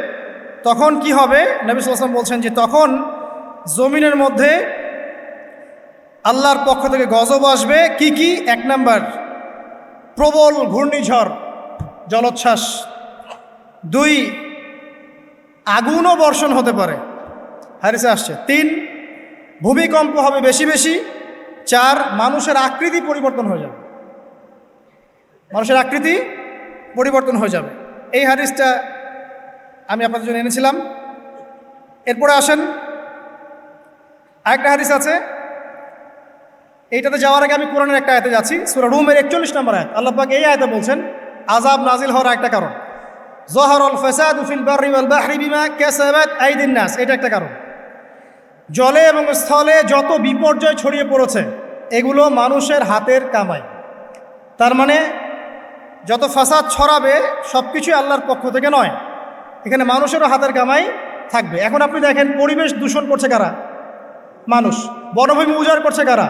তখন কি হবে? নবী সাল্লাল্লাহু আলাইহি ওয়াসাল্লাম বলছেন যে তখন জমিনের মধ্যে আল্লাহর পক্ষ থেকে গজব আসবে। কি কি? 1 নাম্বার, প্রবল ঘূর্ণিঝড়, জলোচ্ছ্বাস। 2, আগুনও বর্ষণ হতে পারে, হাদিসে আসছে। 3, ভূমিকম্প হবে বেশি বেশি। 4, মানুষের আকৃতি পরিবর্তন হয়ে যাবে, মানুষের আকৃতি পরিবর্তন হয়ে যাবে। এই হাদিসটা আমি আপনাদের জন্য এনেছিলাম। এরপরে আসেন, আরেকটা হাদিস আছে, এইটাতে যাওয়ার আগে আমি কোরআনের একটা আয়াতে যাচ্ছি, সূরা রুমের 41 নম্বর আয়াত। আল্লাহ পাক এই আয়াতে বলছেন আযাব নাজিল হওয়ার একটা কারণ, যাহারাল ফাসাদু ফিল বাররি ওয়াল বাহরি বিমা কাসাবাত আইদিন নাস, এটা একটা কারণ। জলে এবং স্থলে যত বিপর্যয় ছড়িয়ে পড়েছে, এগুলো মানুষের হাতের কামাই। তার মানে যত ফাসাদ ছড়াবে সব কিছুই আল্লাহর পক্ষ থেকে নয়, এখানে মানুষেরও হাতের কামাই থাকবে। এখন আপনি দেখেন, পরিবেশ দূষণ করছে কারা? মানুষ। বনভূমি উজাড় করছে কারা?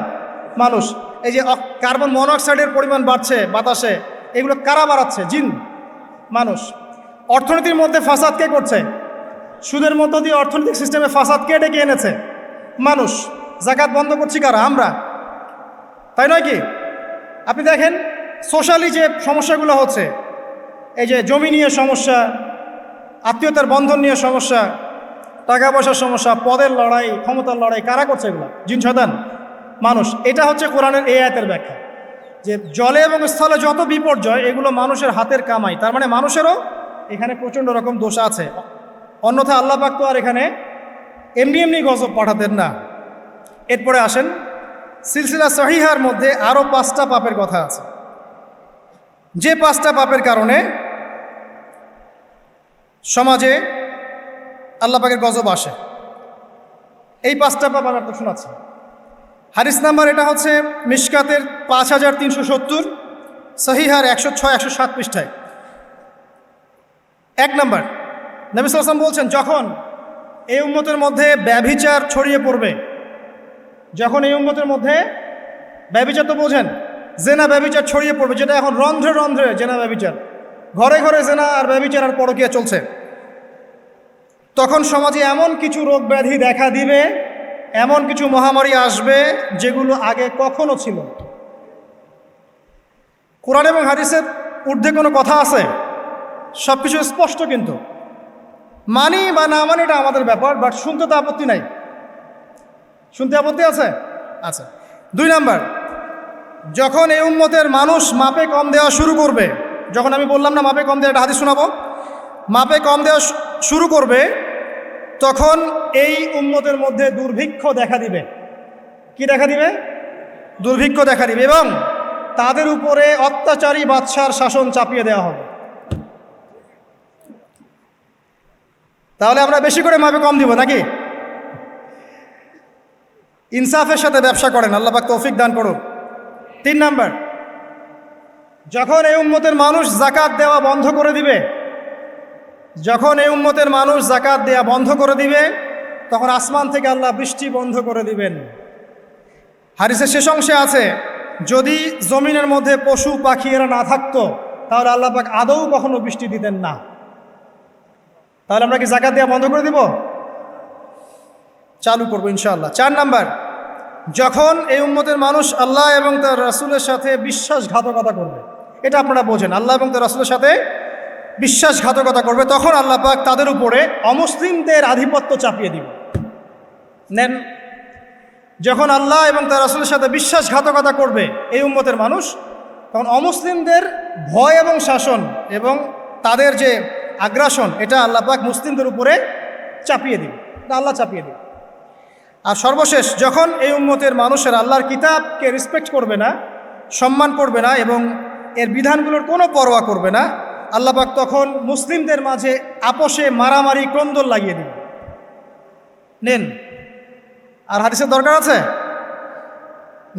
মানুষ। এই যে কার্বন মনোক্সাইডের পরিমাণ বাড়ছে বাতাসে, এগুলো কারা বাড়াচ্ছে? জিন, মানুষ। অর্থনীতির মধ্যে ফাসাদ কে করছে? সুদের মধ্য দিয়ে অর্থনৈতিক সিস্টেমে ফাসাদ কে ডেকে এনেছে? মানুষ। যাকাত বন্ধ করছি কারা? আমরা, তাই নয় কি? আপনি দেখেন সোশ্যালি যে সমস্যাগুলো হচ্ছে, এই যে জমি নিয়ে সমস্যা, আত্মীয়তার বন্ধন নিয়ে সমস্যা, টাকা পয়সার সমস্যা, পদের লড়াই, ক্ষমতার লড়াই, কারা করছে এগুলো? জিন শয়তান, মানুষ। এটা হচ্ছে কোরআনের এই আয়াতের ব্যাখ্যা, যে জলে এবং স্থলে যত বিপর্যয়, এগুলো মানুষের হাতের কামাই। তার মানে মানুষেরও এখানে প্রচণ্ড রকম দোষ আছে, অন্যথা আল্লাহ পাক তো আর এখানে এমনি এমনি গজব পাঠাতেন না। এরপরে আসেন, সিলসিলা সহিহার মধ্যে আরও 5টা পাপের কথা আছে, যে 5টা পাপের কারণে সমাজে আল্লাহ পাকের গজব আসে। এই 5টা পাপ আমি আপনাকে শোনাচ্ছি। হাদিস নাম্বার এটা হচ্ছে মিশকাতের 5370, সহিহার 106, 107 পৃষ্ঠায়। 1 নাম্বার, নবী সাল্লাল্লাহু আলাইহি ওয়াসাল্লাম বলছেন, যখন এই উম্মতের মধ্যে ব্যভিচার ছড়িয়ে পড়বে, যখন এই উম্মতের মধ্যে ব্যভিচার তো বোঝেন, জেনা ব্যভিচার ছড়িয়ে পড়বে, যেটা এখন রন্ধ্রে রন্ধ্রে জেনা ব্যভিচার, ঘরে ঘরে জেনা আর ব্যভিচার আর পরকীয়া চলছে, তখন সমাজে এমন কিছু রোগ ব্যাধি দেখা দিবে, এমন কিছু মহামারী আসবে যেগুলো আগে কখনো ছিল। কোরআন এবং হাদিসের ঊর্ধ্বে কোনো কথা আছে? সব কিছু স্পষ্ট, কিন্তু মানি বা না মানি এটা আমাদের ব্যাপার, বাট শুনতে তো আপত্তি নাই। শুনতে আপত্তি আছে? আচ্ছা। 2 নাম্বার, যখন এই উম্মতের মানুষ মাপে কম দেওয়া শুরু করবে, যখন আমি বললাম না মাপে কম দেওয়া, একটা হাদিস শোনাবো, মাপে কম দেওয়া শুরু করবে, তখন এই উম্মতের মধ্যে দুর্ভিক্ষ দেখা দিবে। কি দেখা দিবে? দুর্ভিক্ষ দেখা দিবে, এবং তাদের উপরে অত্যাচারী বাদশার শাসন চাপিয়ে দেওয়া হবে। তাহলে আমরা বেশি করে মাপে কম দিব নাকি? ইনসাফের সাথে ব্যবসা করেন, আল্লাহ পাক তৌফিক দান করুন। 3 নাম্বার, যখন এই উম্মতের মানুষ যাকাত দেওয়া বন্ধ করে দিবে, যখন এই উম্মতের মানুষ যাকাত দেওয়া বন্ধ করে দিবে, তখন আসমান থেকে আল্লাহ বৃষ্টি বন্ধ করে দিবেন। হাদিসের শেষ অংশে আছে, যদি জমিনের মধ্যে পশু পাখি এরা না থাকতো, তাহলে আল্লাহ পাক আদৌ কখনো বৃষ্টি দিতেন না। তাহলে আমরা কি যাকাত দেওয়া বন্ধ করে দিব? চালু করবো ইনশাআল্লাহ। 4 নাম্বার, যখন এই উম্মতের মানুষ আল্লাহ এবং তার রাসূলের সাথে বিশ্বাসঘাতকতা করবে, এটা আপনারা বোঝেন, আল্লাহ এবং তার রাসূলের সাথে বিশ্বাসঘাতকতা করবে, তখন আল্লাহ পাক তাদের উপরে অমুসলিমদের আধিপত্য চাপিয়ে দিবে। নেন, যখন আল্লাহ এবং তার রাসূলের সাথে বিশ্বাসঘাতকতা করবে এই উম্মতের মানুষ, তখন অমুসলিমদের ভয় এবং শাসন এবং তাদের যে আগ্রাসন, এটা আল্লাহ পাক মুসলিমদের উপরে চাপিয়ে দিবে, এটা আল্লাহ চাপিয়ে দিবে। আর সর্বশেষ, যখন এই উম্মতের মানুষের আল্লাহর কিতাবকে রেসপেক্ট করবে না, সম্মান করবে না, এবং এর বিধানগুলোর কোনো পরোয়া করবে না, আল্লাহ পাক তখন মুসলিমদের মাঝে আপোষে মারামারি ক্রন্দল লাগিয়ে দিবে। নেন, আর হাদিসের দরকার আছে?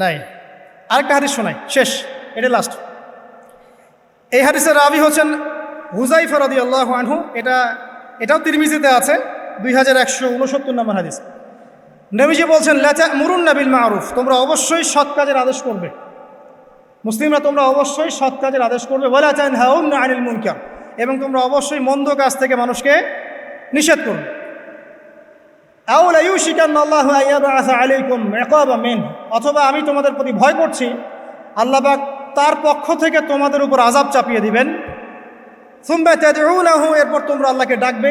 নাই। আরেকটা হাদিস শোনাই, শেষ, এটা লাস্ট। এই হাদিসের রাবি হচ্ছেন হুযায়ফা রাদিয়াল্লাহু আনহু। এটাও তিরমিজিতে আছে, 2169 নম্বর হাদিস। নবীজি বলছেন, লা তা'মুরুন্না বিল মা'রুফ, তোমরা অবশ্যই সৎ কাজের আদেশ করবে। মুসলিমরা তোমরা অবশ্যই সৎ কাজের আদেশ করবে। ওয়ালা তানহাউনা আনিল মুনকার, এবং তোমরা অবশ্যই মন্দ কাজ থেকে মানুষকে নিষেধ করবে। আও লা ইউশিকান্নাল্লাহু আইয়াবআসা আলাইকুম ইকাবাম মিন, অথবা আমি তোমাদের প্রতি ভয় করছি আল্লাহ পাক তার পক্ষ থেকে তোমাদের উপর আযাব চাপিয়ে দিবেন। সুম্মা তাদউনাহু, এরপর তোমরা আল্লাহকে ডাকবে,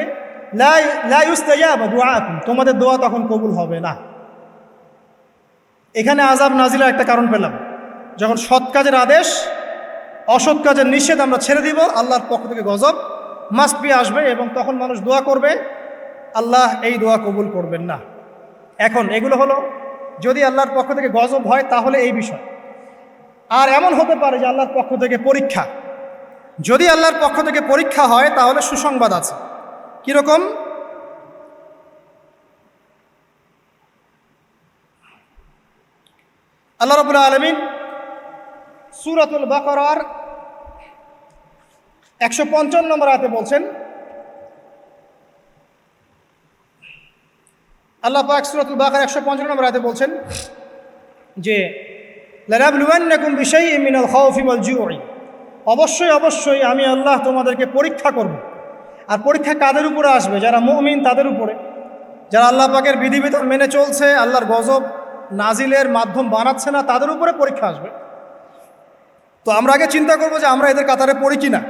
লা ইউস্তাজাবু দুআকুম, তোমাদের দোয়া তখন কবুল হবে না। এখানে আযাব নাজিলের একটা কারণ পেলাম, যখন সৎ কাজের আদেশ অসৎ কাজের নিষেধ আমরা ছেড়ে দিব, আল্লাহর পক্ষ থেকে গজব মাসপি আসবে, এবং তখন মানুষ দোয়া করবে, আল্লাহ এই দোয়া কবুল করবেন না। এখন এগুলো হলো যদি আল্লাহর পক্ষ থেকে গজব হয় তাহলে এই বিষয়। আর এমন হতে পারে যে আল্লাহর পক্ষ থেকে পরীক্ষা। যদি আল্লাহর পক্ষ থেকে পরীক্ষা হয় তাহলে সুসংবাদ আছে। কীরকম? আল্লাহ রাব্বুল আলামিন সূরাতুল বাকারার 155 নম্বর আয়াতে বলছেন, আল্লাহ পাক সূরাতুল বাকারা 155 নম্বর আয়াতে বলছেন যে লানাবলুওয়ান্নাকুম বিশাইইন মিনাল খাউফি ওয়াল জু'i, অবশ্যই অবশ্যই আমি আল্লাহ তোমাদেরকে পরীক্ষা করব। আর পরীক্ষা কাদের উপরে আসবে? যারা মুমিন তাদের উপরে, যারা আল্লাহ পাকের বিধিবিধান মেনে চলছে, আল্লাহর গজব নাজিলের মাধ্যম বানাচ্ছে না, তাদের উপরে পরীক্ষা আসবে। তো আমরা আগে চিন্তা করব যে আমরা এদের কাতারে পড়ি কিনা,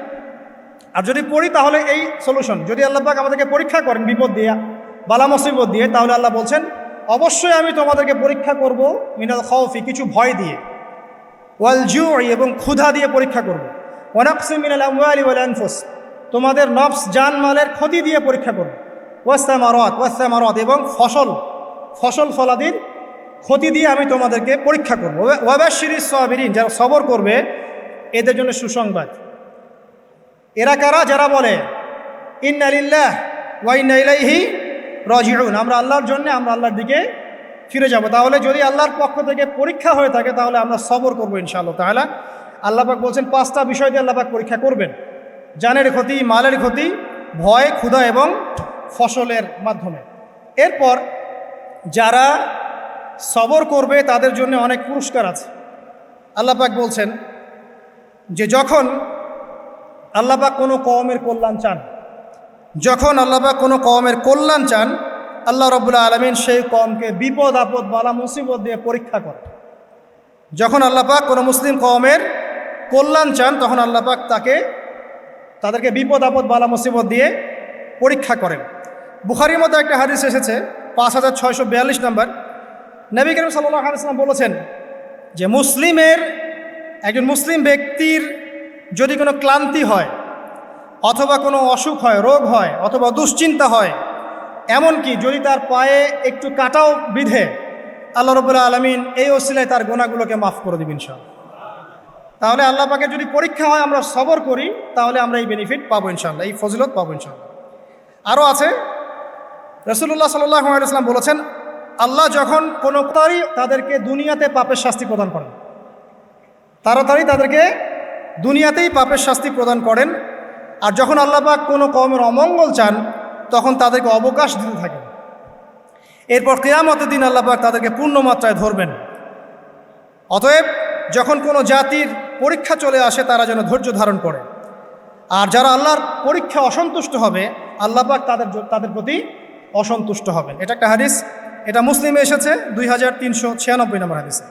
আর যদি পড়ি তাহলে এই সলিউশন। যদি আল্লাহ পাক আমাদেরকে পরীক্ষা করেন বিপদ দিয়ে, বালা মুসিবত দিয়ে, তাহলে আল্লাহ বলছেন অবশ্যই আমি তোমাদেরকে পরীক্ষা করব মিনাল খাউফি, কিছু ভয় দিয়ে, ওয়াল জু'i, এবং ক্ষুধা দিয়ে পরীক্ষা করব, ওয়া নাকসিম মিনাল আমওয়ালি ওয়াল আনফুস, তোমাদের নফস জানমালের ক্ষতি দিয়ে পরীক্ষা করব, ওয়াস-সামারাত, এবং ফসল ফলাদির ক্ষতি দিয়ে আমি তোমাদেরকে পরীক্ষা করব। ওয়া বাশশিরিস সাবিরিন, যারা সবর করবে এদের জন্য সুসংবাদ। এরা কারা? যারা বলে ইন্না লিল্লাহি ওয়া ইন্না ইলাইহি রাজিউন, আমরা আল্লাহর জন্য, আমরা আল্লাহর দিকে ফিরে যাব। তাহলে যদি আল্লাহর পক্ষ থেকে পরীক্ষা হয়ে থাকে তাহলে আমরা সবর করবো ইনশাআল্লাহ তাআলা। আল্লাহ পাক বলছেন 5টা বিষয় দিয়ে আল্লাহ পাক পরীক্ষা করবেন: জানের ক্ষতি, মালের ক্ষতি, ভয়, ক্ষুধা এবং ফসলের মাধ্যমে। এরপর যারা সবর করবে তাদের জন্য অনেক পুরস্কার আছে। আল্লাহ পাক বলছেন যে যখন আল্লাহ পাক কোনো কওমের কল্যাণ চান, যখন আল্লাহ পাক কোনো কওমের কল্যাণ চান, আল্লাহ রাব্বুল আলামিন সেই কওমকে বিপদ আপদ বালা মুসিবত দিয়ে পরীক্ষা করেন। যখন আল্লাহ পাক কোনো মুসলিম কওমের কল্যাণ চান তখন আল্লাহ পাক তাদেরকে বিপদ আপদ বালা মুসিবত দিয়ে পরীক্ষা করেন। বুখারীর মধ্যে একটা হাদিস এসেছে 5642 নম্বর। নবী করিম সাল্লাল্লাহু আলাইহি ওয়াসাল্লাম বলেছেন যে একজন মুসলিম ব্যক্তির যদি কোনো ক্লান্তি হয়, অথবা কোনো অসুখ হয়, রোগ হয়, অথবা দুশ্চিন্তা হয়, এমনকি যদি তার পায়ে একটু কাটাও বিধে, আল্লাহ রাব্বুল আলামিন এই ওসিলায় তার গুনাহগুলোকে মাফ করে দিবেন ইনশাআল্লাহ। তাহলে আল্লাহ পাকের যদি পরীক্ষা হয়, আমরা সবর করি, তাহলে আমরা এই বেনিফিট পাবো ইনশাআল্লাহ, এই ফজিলত পাবো ইনশাআল্লাহ। আরও আছে, রাসূলুল্লাহ সাল্লাল্লাহু আলাইহি ওয়াসাল্লাম বলেছেন, আল্লাহ যখন কোনো তাদেরকে দুনিয়াতে পাপের শাস্তি প্রদান করেন, তাড়াতাড়ি তাদেরকে দুনিয়াতেই পাপের শাস্তি প্রদান করেন। আর যখন আল্লাহ পাক কোনো কওমের অমঙ্গল চান তখন তাদেরকে অবকাশ দিতে থাকেন। এরপর কিয়ামতের দিন আল্লাহ পাক তাদেরকে পূর্ণ মাত্রায় ধরবেন। অতএব যখন কোনো জাতির পরীক্ষা চলে আসে তারা যেন ধৈর্য ধারণ করে, আর যারা আল্লাহর পরীক্ষা অসন্তুষ্ট হবে আল্লাহ পাক তাদের প্রতি অসন্তুষ্ট হবেন। এটা একটা হাদিস, এটা মুসলিমে এসেছে 2396 নম্বর হাদিসে।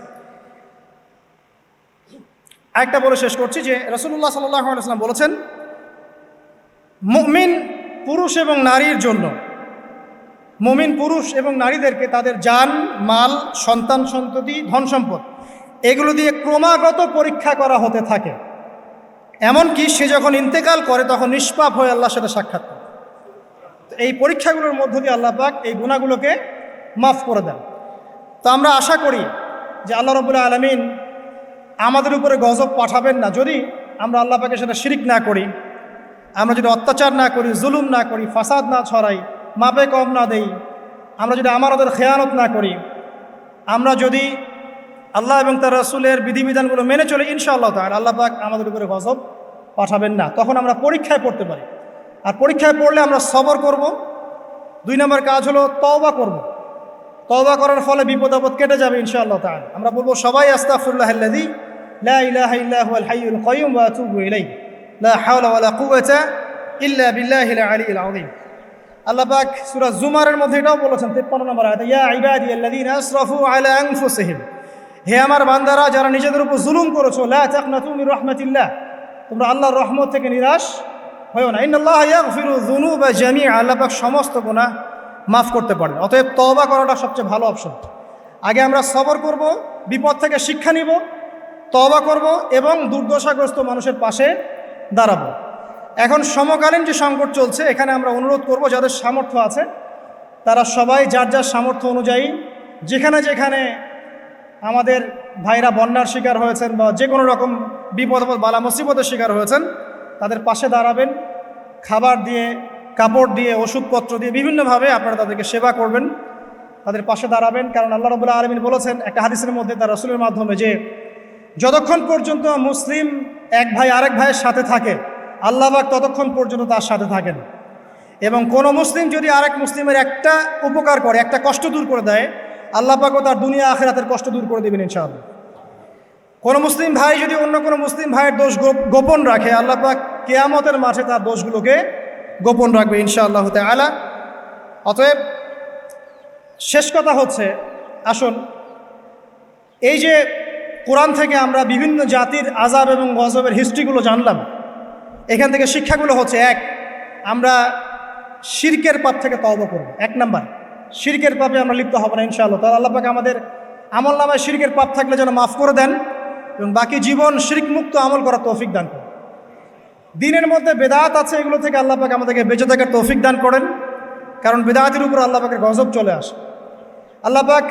আরেকটা বলে শেষ করছি যে রাসূলুল্লাহ সাল্লাল্লাহু আলাইহি ওয়াসাল্লাম বলেছেন, মুমিন পুরুষ এবং নারীর জন্য, মুমিন পুরুষ এবং নারীদেরকে তাদের জান, মাল, সন্তান সন্ততি, ধন সম্পদ এগুলো দিয়ে ক্রমাগত পরীক্ষা করা হতে থাকে। এমনকি সে যখন ইন্তেকাল করে তখন নিষ্পাপ হয়ে আল্লাহর সাথে সাক্ষাৎ করে। এই পরীক্ষাগুলোর মধ্য দিয়ে আল্লাহ পাক এই গুনাহগুলোকে মাফ করে দেন। তো আমরা আশা করি যে আল্লাহ রাব্বুল আলামিন আমাদের উপরে গজব পাঠাবেন না। যদি আমরা আল্লাহ পাকে সেটা শিরিক না করি, আমরা যদি অত্যাচার না করি, জুলুম না করি, ফাসাদ না ছড়াই, মাপে কম না দেই, আমরা যদি আমাদের খেয়ানত না করি, আমরা যদি আল্লাহ এবং তার রাসূলের বিধিবিধানগুলো মেনে চলে, ইনশাআল্লাহ তাআলা আল্লাহ পাক আমাদের উপরে গজব পাঠাবেন না। তখন আমরা পরীক্ষায় পড়তে পারি, আর পরীক্ষায় পড়লে আমরা সবর করব। 2 নম্বর কাজ হলো তওবা করব। তওবা করার ফলে বিপদ আপদ কেটে যাবে ইনশাআল্লাহ তাআলা। আমরা বলবো সবাই আস্তাগফিরুল্লাহাল্লাযী লা ইলাহা ইল্লা হুয়াল হাইয়ুল কাইয়্যুম ওয়া আতুবু ইলাইহি লা হাওলা ওয়ালা কুওয়াতা ইল্লা বিল্লাহিল আলিয়্যিল আযীম। আল্লাহ পাক সূরা জুমারের মধ্যে এটাও বলেছেন 53 নম্বর আয়াতে, ইয়া ইবাদিয়াল্লাযীনা আসরাফু আলা আনফুসিহিম, হে আমার বান্দারা যারা নিজেদের উপর জুলুম করেছো, লা তাকনাতু মির রাহমাতিল্লাহ, তোমরা আল্লাহর রহমত থেকে নিরাশ হয়ো না। ইন্নাল্লাহা ইয়াগফিরু যুনুবা জামিআ, আল্লাহ পাক সমস্ত গুনাহ মাফ করতে পারেন। অতএব তওবা করাটা সবচেয়ে ভালো অপশন। আগে আমরা সবর করব, বিপদ থেকে শিক্ষা নিব, তওবা করব এবং দুর্দশাগ্রস্ত মানুষের পাশে দাঁড়াবো। এখন সমকালীন যে সংকট চলছে, এখানে আমরা অনুরোধ করব যাদের সামর্থ্য আছে তারা সবাই যার যার সামর্থ্য অনুযায়ী যেখানে যেখানে আমাদের ভাইরা বন্যার শিকার হয়েছেন বা যে কোনো রকম বিপদ বালা মুসিবতের শিকার হয়েছেন, তাদের পাশে দাঁড়াবেন, খাবার দিয়ে, কাপড় দিয়ে, ওষুধপত্র দিয়ে বিভিন্নভাবে আপনারা তাদেরকে সেবা করবেন, তাদের পাশে দাঁড়াবেন। কারণ আল্লাহ রাব্বুল আলামিন বলেছেন একটা হাদিসের মধ্যে তার রাসূলের মাধ্যমে যে যতক্ষণ পর্যন্ত মুসলিম এক ভাই আরেক ভাইয়ের সাথে থাকে, আল্লাহ পাক ততক্ষণ পর্যন্ত তার সাথে থাকেন। এবং কোনো মুসলিম যদি আরেক মুসলিমের একটা উপকার করে, একটা কষ্ট দূর করে দেয়, আল্লাহ পাকও তার দুনিয়া আখিরাতের কষ্ট দূর করে দেবেন ইনশাআল্লাহ। কোনো মুসলিম ভাই যদি অন্য কোনো মুসলিম ভাইয়ের দোষ গোপন রাখে, আল্লাহ পাক কিয়ামতের মাঠে তার দোষগুলোকে গোপন রাখবে ইনশাআল্লাহ তাআলা। অতএব শেষ কথা হচ্ছে, আসুন এই যে কোরআন থেকে আমরা বিভিন্ন জাতির আযাব এবং গজবের হিস্ট্রিগুলো জানলাম, এখান থেকে শিক্ষাগুলো হচ্ছে, 1, আমরা শিরকের পাপ থেকে তওবা করব। 1 নাম্বার, শিরকের পাপে আমরা লিপ্ত হব না ইনশাআল্লাহ। তাহলে আল্লাহ পাক আমাদের আমল নামায় শিরকের পাপ থাকলে যেন মাফ করে দেন এবং বাকি জীবন শিরক মুক্ত আমল করার তৌফিক দান করেন। দিনের মধ্যে বেদাত আছে, এগুলো থেকে আল্লাহ পাক আমাদেরকে বেঁচে থাকার তৌফিক দান করেন, কারণ বেদাতের উপর আল্লাহ পাকের গজব চলে আসে। আল্লাহ পাক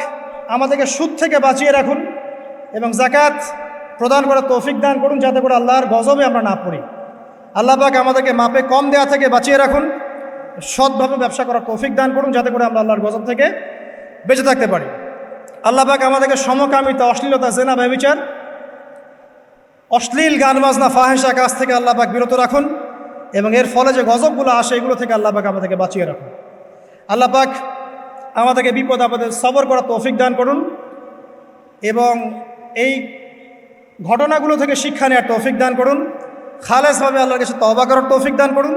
আমাদেরকে সুদ থেকে বাঁচিয়ে রাখুন এবং যাকাত প্রদান করার তৌফিক দান করুন, যাতে করে আল্লাহর গজবে আমরা না পড়ি। আল্লাহ পাক আমাদেরকে মাপে কম দেওয়া থেকে বাঁচিয়ে রাখুন, সৎভাবে ব্যবসা করার তৌফিক দান করুন, যাতে করে আমরা আল্লাহর গজব থেকে বেঁচে থাকতে পারি। আল্লাহ পাক আমাদেরকে সমকামিতা, অশ্লীলতা, জেনা, ব্যভিচার, অশ্লীল গান বাজনা, ফাহেসা কাজ থেকে আল্লাহ পাক বিরত রাখুন এবং এর ফলে যে গজবগুলো আসে এগুলো থেকে আল্লাহ পাক আমাদেরকে বাঁচিয়ে রাখুন। আল্লাহ পাক আমাদেরকে বিপদ আপদে সবর করার তৌফিক দান করুন এবং এই ঘটনাগুলো থেকে শিক্ষা নেওয়ার তৌফিক দান করুন। খালেসভাবে আল্লাহর কাছে তওবা করার তৌফিক দান করুন।